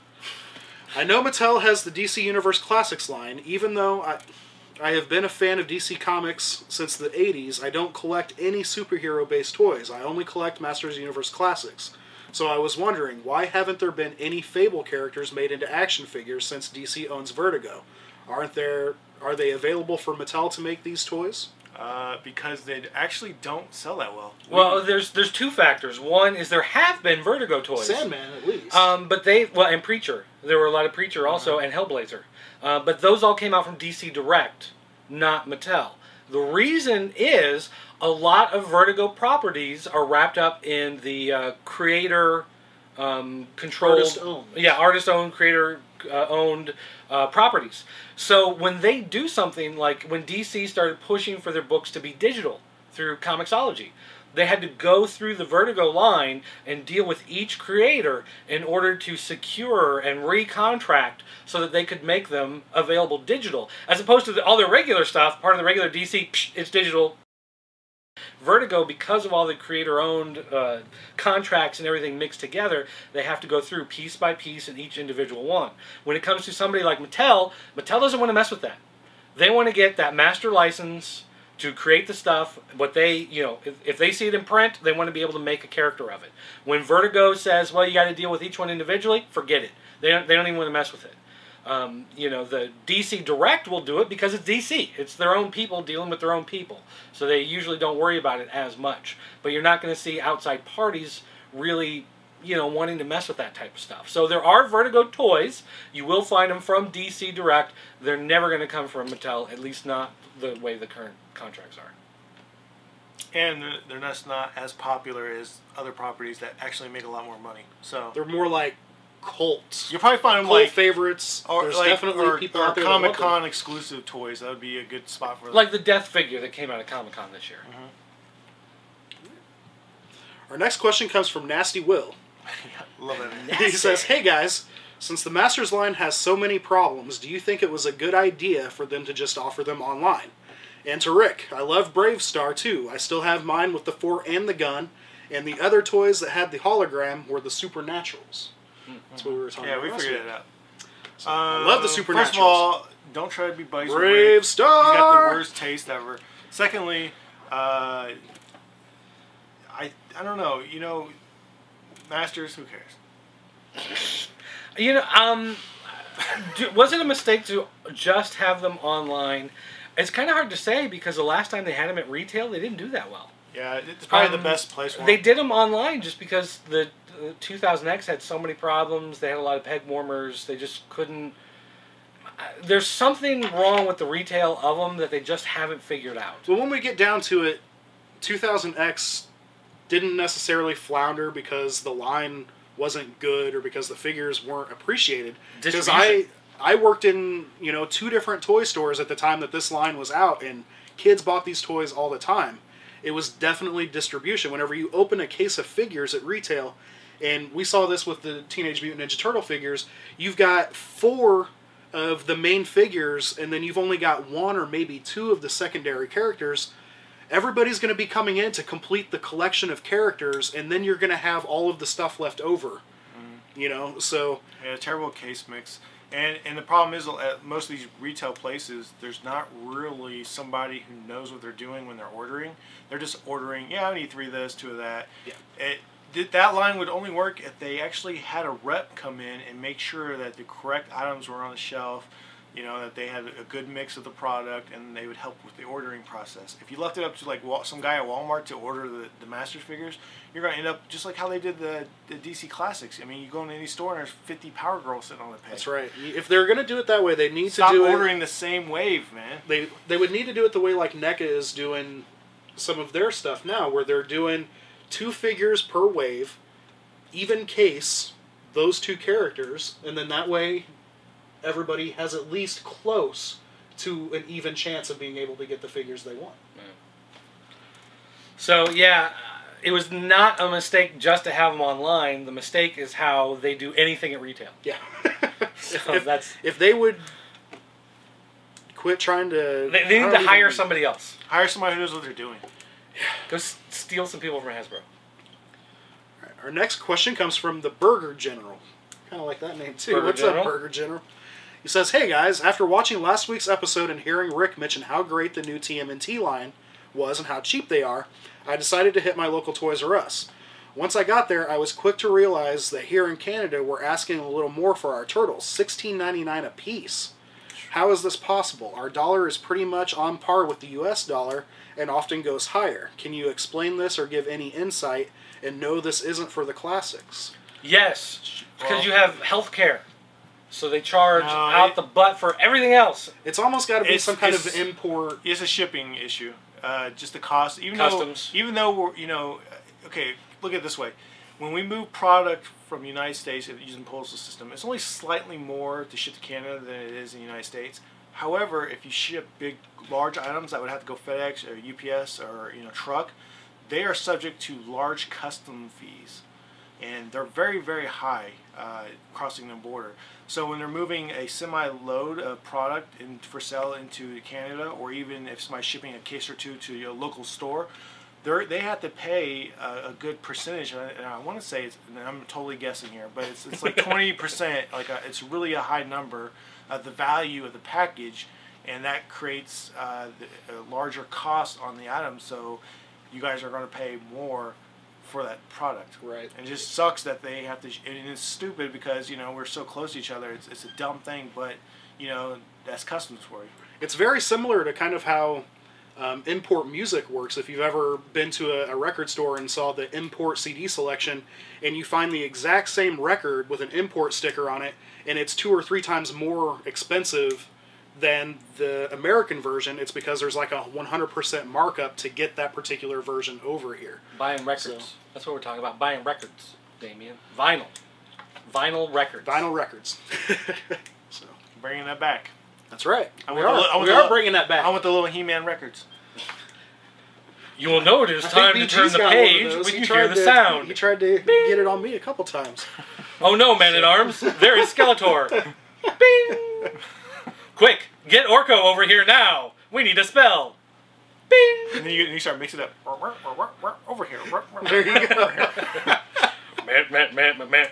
I know Mattel has the DC Universe Classics line. Even though I have been a fan of DC Comics since the 80s, I don't collect any superhero-based toys. I only collect Masters Universe Classics. So I was wondering, why haven't there been any Fable characters made into action figures since DC owns Vertigo? Are they available for Mattel to make these toys? Because they actually don't sell that well. Well, there's two factors. One is there have been Vertigo toys. Sandman, at least. But and Preacher. There were a lot of Preacher also, and Hellblazer. But those all came out from DC Direct, not Mattel. The reason is a lot of Vertigo properties are wrapped up in the creator controlled, artist-owned. Yeah, artist-owned, creator-owned properties. So when they do something like when DC started pushing for their books to be digital through Comixology, they had to go through the Vertigo line and deal with each creator in order to secure and recontract so that they could make them available digital. As opposed to all their regular stuff, part of the regular DC, it's digital. Vertigo, because of all the creator-owned contracts and everything mixed together, they have to go through piece by piece in each individual one. When it comes to somebody like Mattel, Mattel doesn't want to mess with that. They want to get that master license to create the stuff, but they, if they see it in print, they want to be able to make a character of it. When Vertigo says, well, you got to deal with each one individually, forget it. They don't even want to mess with it. The DC Direct will do it because it's DC. It's their own people dealing with their own people. So they usually don't worry about it as much. But you're not going to see outside parties really, wanting to mess with that type of stuff. So there are Vertigo toys. You will find them from DC Direct. They're never going to come from Mattel, at least not the way the current contracts are. And they're just not as popular as other properties that actually make a lot more money. So they're more like cults. You'll probably find them cult like favorites. There's definitely people out there that Comic-Con exclusive toys. That would be a good spot for them. Like the Death figure that came out of Comic-Con this year. Mm-hmm. Our next question comes from Nasty Will. Love it. He says, hey guys, since the Masters line has so many problems, do you think it was a good idea for them to just offer them online? And to Rick, I love Brave Star too. I still have mine with the fort and the gun, and the other toys that had the hologram were the Supernaturals. That's what we were talking about. Yeah, we figured it out. So, I love the Supernaturals. First of all, don't try to be buddies with Brave Rick. Star! He's got the worst taste ever. Secondly, I don't know. Masters, who cares? Was it a mistake to just have them online? It's kind of hard to say because the last time they had them at retail, they didn't do that well. Yeah, it's probably the best place for them. They did them online just because the 2000X had so many problems. They had a lot of peg warmers. They just couldn't... There's something wrong with the retail of them that they just haven't figured out. But when we get down to it, 2000X didn't necessarily flounder because the line wasn't good or because the figures weren't appreciated. Because I worked in 2 different toy stores at the time that this line was out, and kids bought these toys all the time. It was definitely distribution. Whenever you open a case of figures at retail, and we saw this with the Teenage Mutant Ninja Turtle figures, you've got 4 of the main figures, and then you've only got 1 or maybe 2 of the secondary characters. Everybody's going to be coming in to complete the collection of characters, and then you're going to have all of the stuff left over. So... Yeah, terrible case mix. And the problem is, at most of these retail places, there's not really somebody who knows what they're doing when they're ordering. They're just ordering, yeah, I need 3 of this, 2 of that. Yeah. That line would only work if they actually had a rep come in and make sure that the correct items were on the shelf, that they had a good mix of the product, and they would help with the ordering process. If you left it up to like some guy at Walmart to order the Masters figures, you're going to end up just like how they did the DC Classics. I mean, you go into any store and there's 50 Power Girls sitting on the peg. That's right. If they're going to do it that way, they need Stop to do ordering the same wave, man. They would need to do it the way like NECA is doing some of their stuff now, where they're doing 2 figures per wave, even case those 2 characters, and then that way everybody has at least close to an even chance of being able to get the figures they want. Yeah. So yeah, it was not a mistake just to have them online. The mistake is how they do anything at retail. Yeah. So if they would quit trying to... They need to hire somebody else. Hire somebody who knows what they're doing. Go steal some people from Hasbro. Right, our next question comes from the Burger General. Kind of like that name too. Burger What's General? up, Burger General? He says, "Hey guys, after watching last week's episode and hearing Rick mention how great the new TMNT line was and how cheap they are, I decided to hit my local Toys R Us. Once I got there, I was quick to realize that here in Canada we're asking a little more for our turtles, $16.99 a piece. How is this possible? Our dollar is pretty much on par with the US dollar and often goes higher. Can you explain this or give any insight? And no, this isn't for the classics." Yes, because you have health care. So they charge out the butt for everything else. It's almost got to be some kind of import. It's a shipping issue. Just the cost. Customs. Even though we're, okay, look at it this way. When we move product from the United States using the postal system, it's only slightly more to ship to Canada than it is in the United States. However, if you ship big, large items that would have to go FedEx or UPS or truck, they are subject to large custom fees, and they're very, very high crossing the border. So when they're moving a semi-load of product for sale into Canada, or even if somebody's shipping a case or 2 to your local store, they have to pay a good percentage, and I want to say, and I'm totally guessing here, but it's like 20%, it's really a high number of the value of the package, and that creates a larger cost on the item, so you guys are going to pay more for that product. Right. And it just sucks that they have to, and it's stupid because, we're so close to each other, it's a dumb thing, but, that's customs for you. It's very similar to kind of how import music works. If you've ever been to a record store and saw the import CD selection, and you find the exact same record with an import sticker on it, and it's 2 or 3 times more expensive than the American version, it's because there's like a 100% markup to get that particular version over here. Buying records. So, that's what we're talking about. Buying records, Damien. Vinyl. Vinyl records. Vinyl records. So, bringing that back. That's right. We are bringing that back. I want the little He-Man records. You will know it is time to turn the page when you hear the sound. He tried to get it on me a couple times. Oh no, Man-at-Arms. There is Skeletor. Bing! Quick, get Orko over here now. We need a spell. Bing! And then you start mixing it up. Over here. There you go.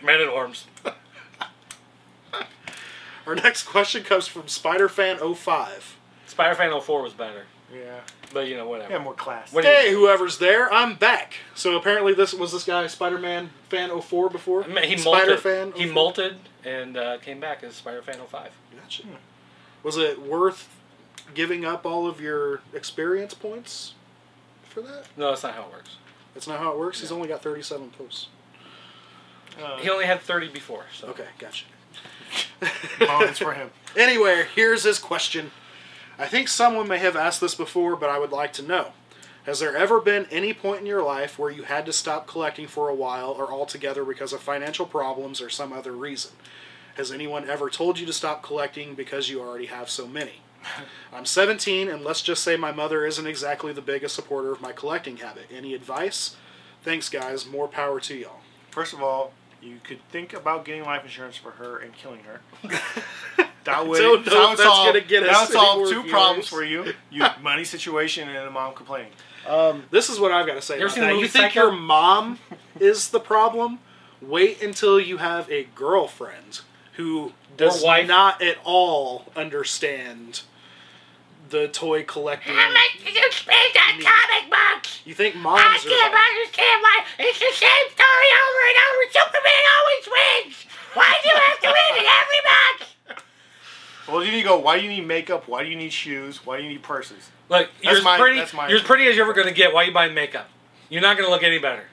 Man-at-Arms. Our next question comes from SpiderFan05. SpiderFan04 was better. Yeah. But, whatever. Yeah, more class. Hey, whoever's there, I'm back. So apparently this guy Spider-Man Fan 04 before? He molted and came back as SpiderFan 05. Gotcha. Was it worth giving up all of your experience points for that? No, that's not how it works. That's not how it works? He's only got 37 posts. He only had 30 before. So. Okay, gotcha. Oh, it's for him. Anyway, here's his question. I think someone may have asked this before, but I would like to know. Has there ever been any point in your life where you had to stop collecting for a while or altogether because of financial problems or some other reason? Has anyone ever told you to stop collecting because you already have so many? I'm 17, and let's just say my mother isn't exactly the biggest supporter of my collecting habit. Any advice? Thanks, guys. More power to y'all. First of all, you could think about getting life insurance for her and killing her. That would solve two problems for you. Money situation and a mom complaining. This is what I've got to say. You ever seen the movie You think Psycho? your mom is the problem? Wait until you have a girlfriend who does not at all understand the toy collecting. I like to spend on comic books. You think moms I are can't understand why it's the same story over and over. Superman always wins. Why do you have to win in every box? Well, you need to go, why do you need makeup? Why do you need shoes? Why do you need purses? Look, you're as pretty as you're ever going to get. Why are you buying makeup? You're not going to look any better.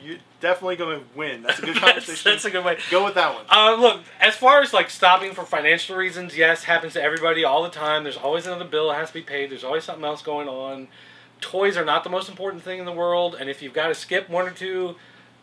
You're definitely going to win. That's a good conversation. That's a good way. Go with that one. Look, as far as like stopping for financial reasons, yes, happens to everybody all the time. There's always another bill that has to be paid. There's always something else going on. Toys are not the most important thing in the world, and if you've got to skip one or two,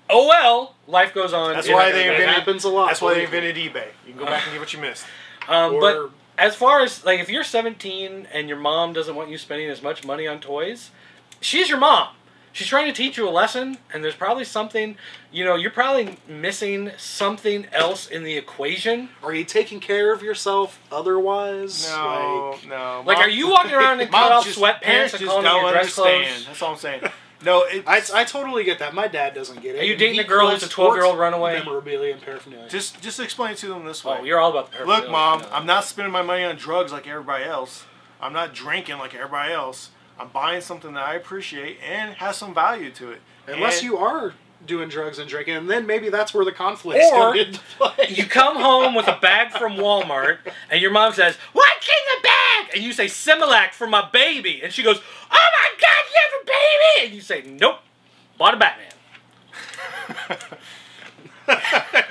oh well, life goes on. That's why they invented. Happens a lot. That's why they invented eBay. You can go back and get what you missed. But as far as like if you're 17 and your mom doesn't want you spending as much money on toys, she's your mom. She's trying to teach you a lesson, and there's probably something, you're probably missing something else in the equation. Are you taking care of yourself otherwise? No. Like, are you walking around in cut off sweatpants and calling your dress clothes? That's all I'm saying. No, I totally get that. My dad doesn't get it. Are you dating a girl who's a 12-year-old runaway? Memorabilia and paraphernalia. Just explain it to them this way. Oh, you're all about the paraphernalia. Look, Mom, I'm not spending my money on drugs like everybody else. I'm not drinking like everybody else. I'm buying something that I appreciate and has some value to it. Unless you are doing drugs and drinking, and then maybe that's where the conflicts come into play. You come home with a bag from Walmart, and your mom says, "What's in the bag?" And you say, "Similac for my baby." And she goes, "Oh my God, you have a baby!" And you say, "Nope, bought a Batman."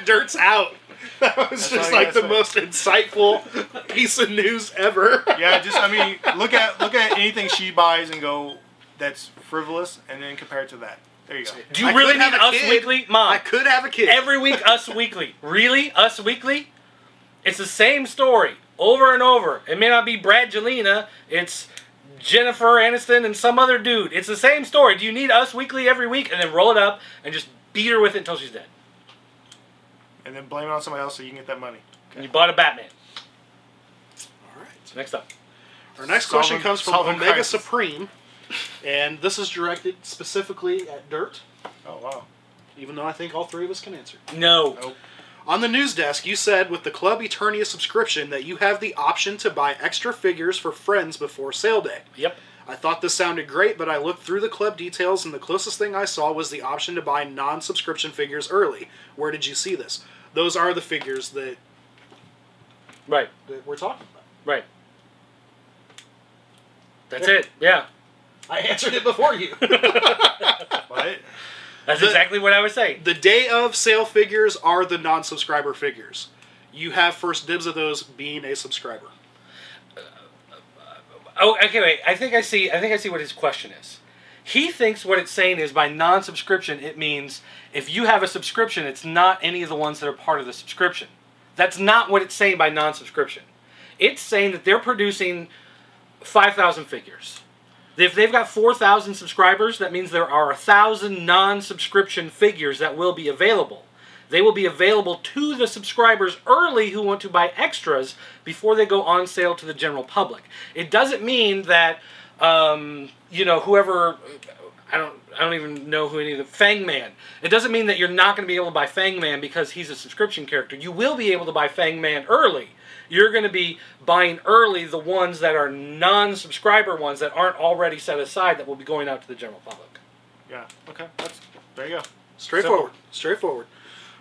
Dirt's out. That was just like the most insightful piece of news ever. Yeah, look at anything she buys and go, that's frivolous, and then compare it to that. There you go. Do you really need Us Weekly? Mom, I could have a kid. Every week, Us Weekly. Really? Us Weekly? It's the same story over and over. It may not be Brad Jelena. It's Jennifer Aniston and some other dude. It's the same story. Do you need Us Weekly every week and then roll it up and just beat her with it until she's dead? And then blame it on somebody else so you can get that money. Okay. And you bought a Batman. All right. Next up. Our next question comes from Omega Supreme. And this is directed specifically at Dirt. Oh, wow. Even though I think all three of us can answer. No. Nope. On the news desk, you said with the Club Eternia subscription that you have the option to buy extra figures for friends before sale day. Yep. I thought this sounded great, but I looked through the club details, and the closest thing I saw was the option to buy non-subscription figures early. Where did you see this? Those are the figures that we're talking about. Right. That's it. Yeah. I answered it before you. What? That's exactly what I was saying. The day of sale figures are the non-subscriber figures. You have first dibs of those being a subscriber. Oh, okay, wait. I think I see what his question is. He thinks what it's saying is by non-subscription, it means if you have a subscription, it's not any of the ones that are part of the subscription. That's not what it's saying by non-subscription. It's saying that they're producing 5,000 figures. If they've got 4,000 subscribers, that means there are 1,000 non-subscription figures that will be available. They will be available to the subscribers early who want to buy extras before they go on sale to the general public. It doesn't mean that, whoever, I don't even know who any of the, Fangman. It doesn't mean that you're not going to be able to buy Fangman because he's a subscription character. You will be able to buy Fangman early. You're going to be buying early the ones that are non-subscriber ones that aren't already set aside that will be going out to the general public. Yeah, okay. There you go. Straightforward. Straightforward.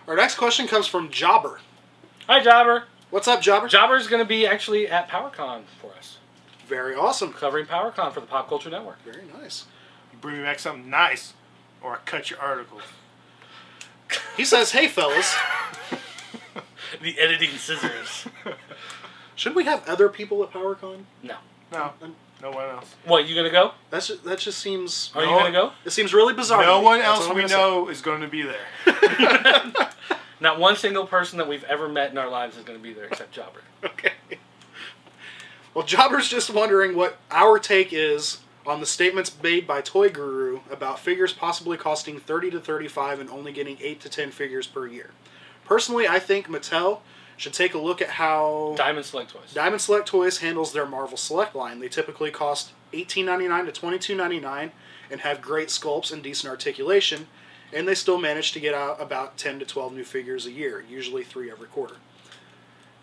Our next question comes from Jobber. Hi, Jobber. What's up, Jobber? Jobber's going to be actually at PowerCon for us. Very awesome. Covering PowerCon for the Pop Culture Network. Very nice. bring me back something nice, or I cut your articles. He says, "Hey, fellas, The editing scissors. should we have other people at PowerCon?" No. No, no one else. What, you gonna go? That just seems. Are you gonna go? It seems really bizarre. No to me. one That's else all I'm we gonna say. know is going to be there. Not one single person that we've ever met in our lives is gonna be there except Jobber. Okay. Well, Jobber's just wondering what our take is on the statements made by Toy Guru about figures possibly costing 30 to 35 and only getting 8 to 10 figures per year. Personally, I think Mattel should take a look at how Diamond Select Toys. Diamond Select Toys handles their Marvel Select line. They typically cost $18.99 to $22.99 and have great sculpts and decent articulation, and they still manage to get out about 10 to 12 new figures a year, usually 3 every quarter.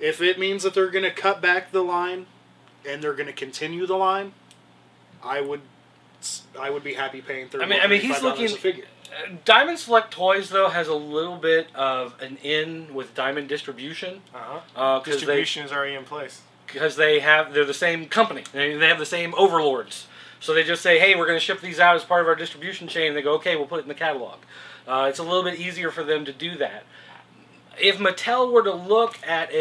If it means that they're going to cut back the line and they're going to continue the line, I would be happy paying $30 I mean, he's looking. a figure. Diamond Select Toys though has a little bit of an in with Diamond Distribution. Distribution is already in place. Because they're the same company. They have the same overlords. So they just say, hey, we're going to ship these out as part of our distribution chain. And they go, okay, we'll put it in the catalog. It's a little bit easier for them to do that. If Mattel were to look at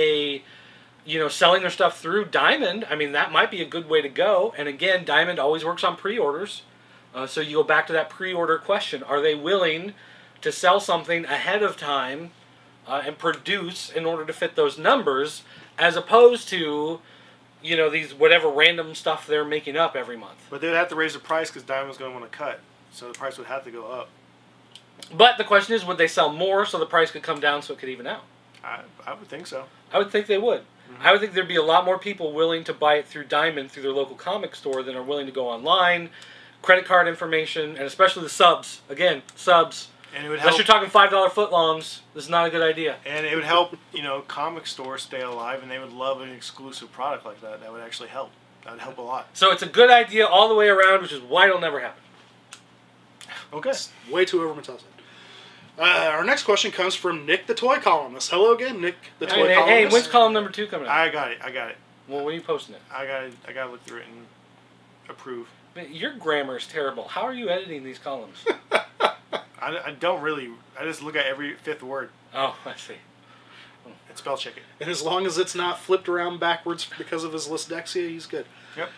selling their stuff through Diamond, I mean, that might be a good way to go. And again, Diamond always works on pre-orders. So you go back to that pre-order question. Are they willing to sell something ahead of time and produce in order to fit those numbers, as opposed to, these whatever random stuff they're making up every month? But they'd have to raise the price because Diamond's going to want to cut. So the price would have to go up. But the question is, would they sell more so the price could come down so it could even out? I would think so. I would think they would. Mm-hmm. I would think there'd be a lot more people willing to buy it through Diamond, through their local comic store, than are willing to go online. Credit card information, and especially the subs. Again, subs. And it would Unless help, you're talking $5 footlongs, this is not a good idea. And it would help, comic stores stay alive, and they would love an exclusive product like that. That would actually help. That would help a lot. So it's a good idea all the way around, which is why it'll never happen. Okay. It's way too over Mattel's head. Our next question comes from Nick, the toy columnist. Hello again, Nick, the toy columnist. Hey, when's column number 2 coming out? I got it. Well, when are you posting it? I got to look through it and approve. Man, your grammar is terrible. How are you editing these columns? I don't really. I just look at every 5th word Oh, I see. and spell check it. And as long as it's not flipped around backwards because of his dyslexia, he's good. Yep.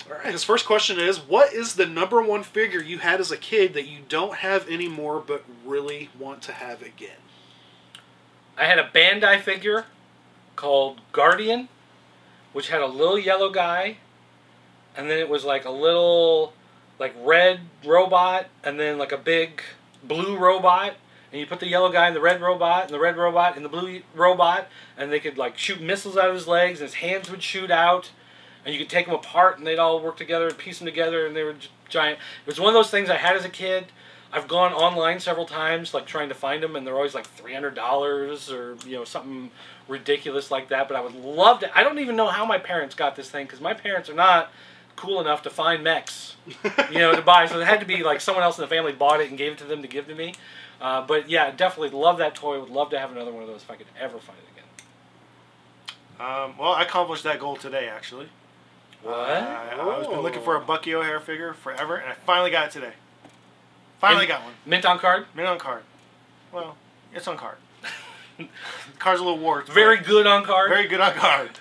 All right, his first question is, what is the #1 figure you had as a kid that you don't have anymore but really want to have again? I had a Bandai figure called Guardian, which had a little yellow guy, and then it was like a little red robot, and then like a big blue robot, and you put the yellow guy in the red robot, and the red robot in the blue robot, and they could shoot missiles out of his legs, and his hands would shoot out, and you could take them apart, and they'd all work together and piece them together, and they were giant. It was one of those things I had as a kid. I've gone online several times, trying to find them, and they're always $300 or something ridiculous like that. But I would love to. I don't even know how my parents got this thing, because my parents are not cool enough to find mechs, to buy. So it had to be someone else in the family bought it and gave it to them to give to me. But yeah, definitely love that toy. Would love to have another one of those if I could ever find it again. Well, I accomplished that goal today, actually. What? I've been looking for a Bucky O'Hare figure forever, and I finally got it today. Finally got one. Mint on card? Mint on card. Well, it's on card. The card's a little warped. Very good on card? Very good on card.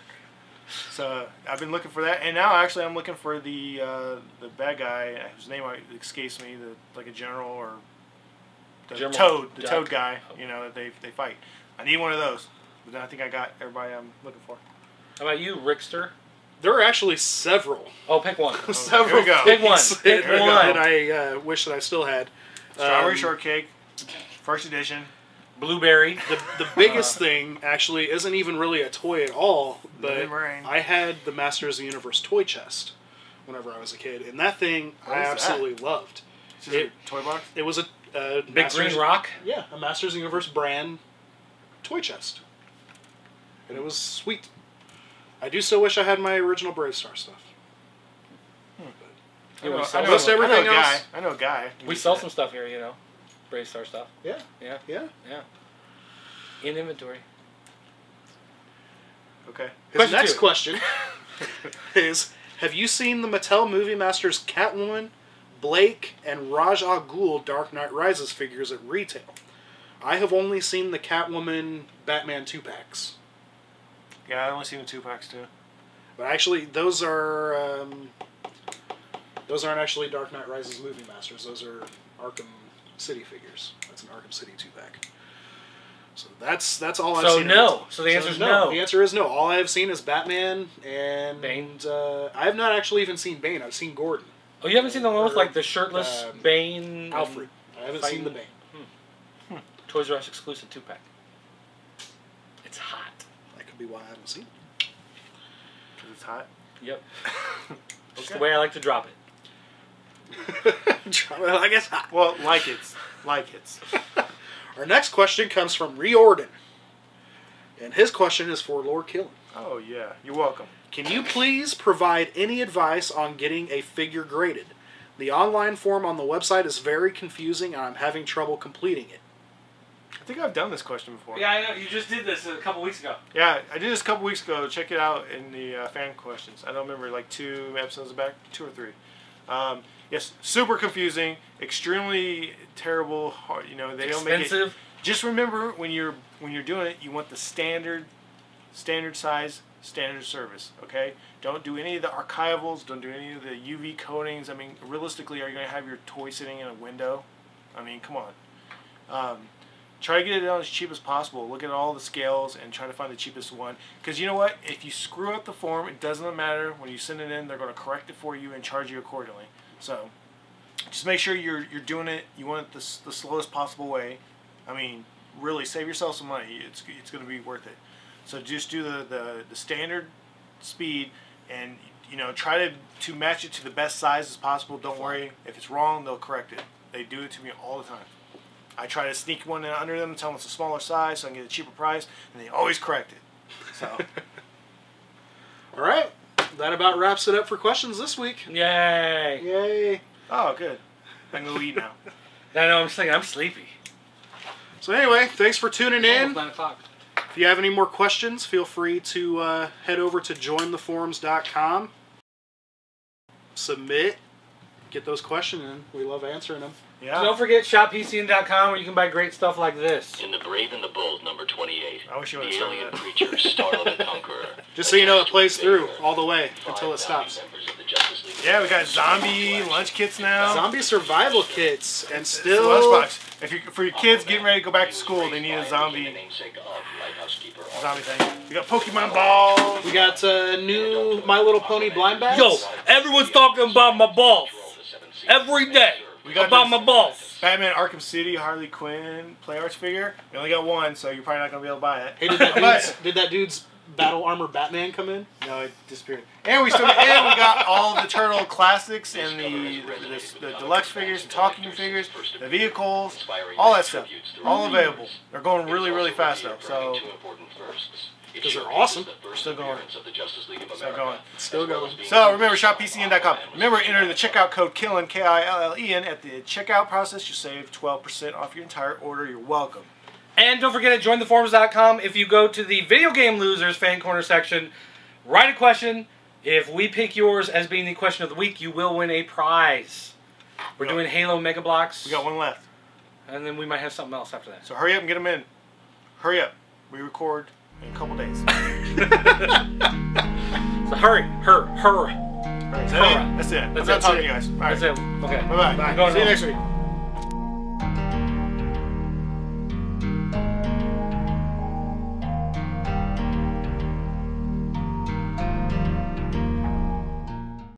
So I've been looking for that, and now actually I'm looking for the bad guy whose name escapes me, like a general or the Toad guy. That they fight. I need one of those, but then I think I got everybody I'm looking for. How about you, Rickster? There are actually several. Oh, pick one. Several. Here we go. Pick one. Pick one. that I wish that I still had. Strawberry shortcake, first edition. Blueberry. The biggest thing actually isn't even really a toy at all, but I had the Masters of the Universe toy chest whenever I was a kid, and that thing I absolutely loved. Is it a toy box? It was a Big green rock? Yeah, a Masters of the Universe brand toy chest, and it was sweet. I do still wish I had my original Brave Star stuff. I know a guy. We sell some stuff here, Brave Star stuff. Yeah. In inventory. Okay. His next question is, have you seen the Mattel Movie Masters Catwoman, Blake and Raj Al Ghul Dark Knight Rises figures at retail. I have only seen the Catwoman Batman 2-packs. Yeah, I only seen the 2-packs too. But actually, those aren't actually Dark Knight Rises Movie Masters. Those are Arkham City figures. That's an Arkham City 2-pack. So that's all I've seen. So the answer is no. The answer is no. All I have seen is Batman and Bane. I have not actually even seen Bane. I've seen Gordon. Oh, you haven't seen the one with like the shirtless Bane? Alfred. I haven't seen the Bane. Toys R Us exclusive 2-pack. It's hot. That could be why I haven't seen it. Because it's hot? Yep. Just the way I like to drop it. I guess hot. Well, like it's. Our next question comes from Riordan. And his question is for Lord Killen. Oh, yeah. You're welcome. Can you please provide any advice on getting a figure graded? The online form on the website is very confusing and I'm having trouble completing it. I think I've done this question before. Yeah, I know. You just did this a couple weeks ago. Yeah, I did this a couple weeks ago. Check it out in the fan questions. I don't remember, like 2 episodes back, 2 or 3. Yes, super confusing, extremely terrible. Hard, you know, they don't make it. Just remember when you're doing it, you want the standard size, standard service. Okay, don't do any of the archivals. Don't do any of the UV coatings. I mean, realistically, are you going to have your toy sitting in a window? I mean, come on. Try to get it as cheap as possible. Look at all the scales and try to find the cheapest one. Because you know what? If you screw up the form, it doesn't matter. When you send it in, they're going to correct it for you and charge you accordingly. So just make sure you're doing it. You want it the slowest possible way. I mean, really, save yourself some money. It's going to be worth it. So just do the standard speed and, you know, try to match it to the best size as possible. Don't worry. If it's wrong, they'll correct it. They do it to me all the time. I try to sneak one in under them and tell them it's a smaller size so I can get a cheaper price, and they always correct it. So, all right, that about wraps it up for questions this week. Yay! Yay! Oh, good. I can go eat now. I know. I'm saying I'm sleepy. So anyway, thanks for tuning in. 9 o'clock. If you have any more questions, feel free to head over to jointheforums.com. Submit. Get those questions in. We love answering them. Yeah. Don't forget shoppcn.com where you can buy great stuff like this. In The Brave and the Bold, number 28. I wish you would The have started alien that. creature, Starlord the Conqueror. Just so you know, it plays through all the way until it stops. Yeah, we got zombie lunch kits now. Zombie survival kits, and It's a still lunchbox. If you for your kids getting ready to go back to school, they need a zombie thing. We got Pokemon balls. we got new My Little Pony blind bags. Yo, everyone's talking about my balls. Every day. We got about this my balls. Batman Arkham City Harley Quinn Play Arts figure. We only got one, so you're probably not gonna be able to buy it. Hey, did that dude's Battle Armor Batman come in? No, it disappeared. And we got all the Turtle classics and the deluxe figures, the talking figures, the vehicles, all that stuff, all available. They're going really, really fast though. So because they're awesome. Still going. Still going. So remember, shoppcn.com. Remember, enter the checkout code KILLEN, KILLEN, at the checkout process. You save 12% off your entire order. You're welcome. And don't forget at jointheforums.com, if you go to the Video Game Losers Fan Corner section, write a question. If we pick yours as being the question of the week, you will win a prize. We're doing Halo Mega Blocks. We got one left. And then we might have something else after that. So hurry up and get them in. Hurry up. We record in a couple days. So hurry. That's it. I'm done talking to you guys. All right. That's it. Okay. Bye-bye. I'm going See you home. next week.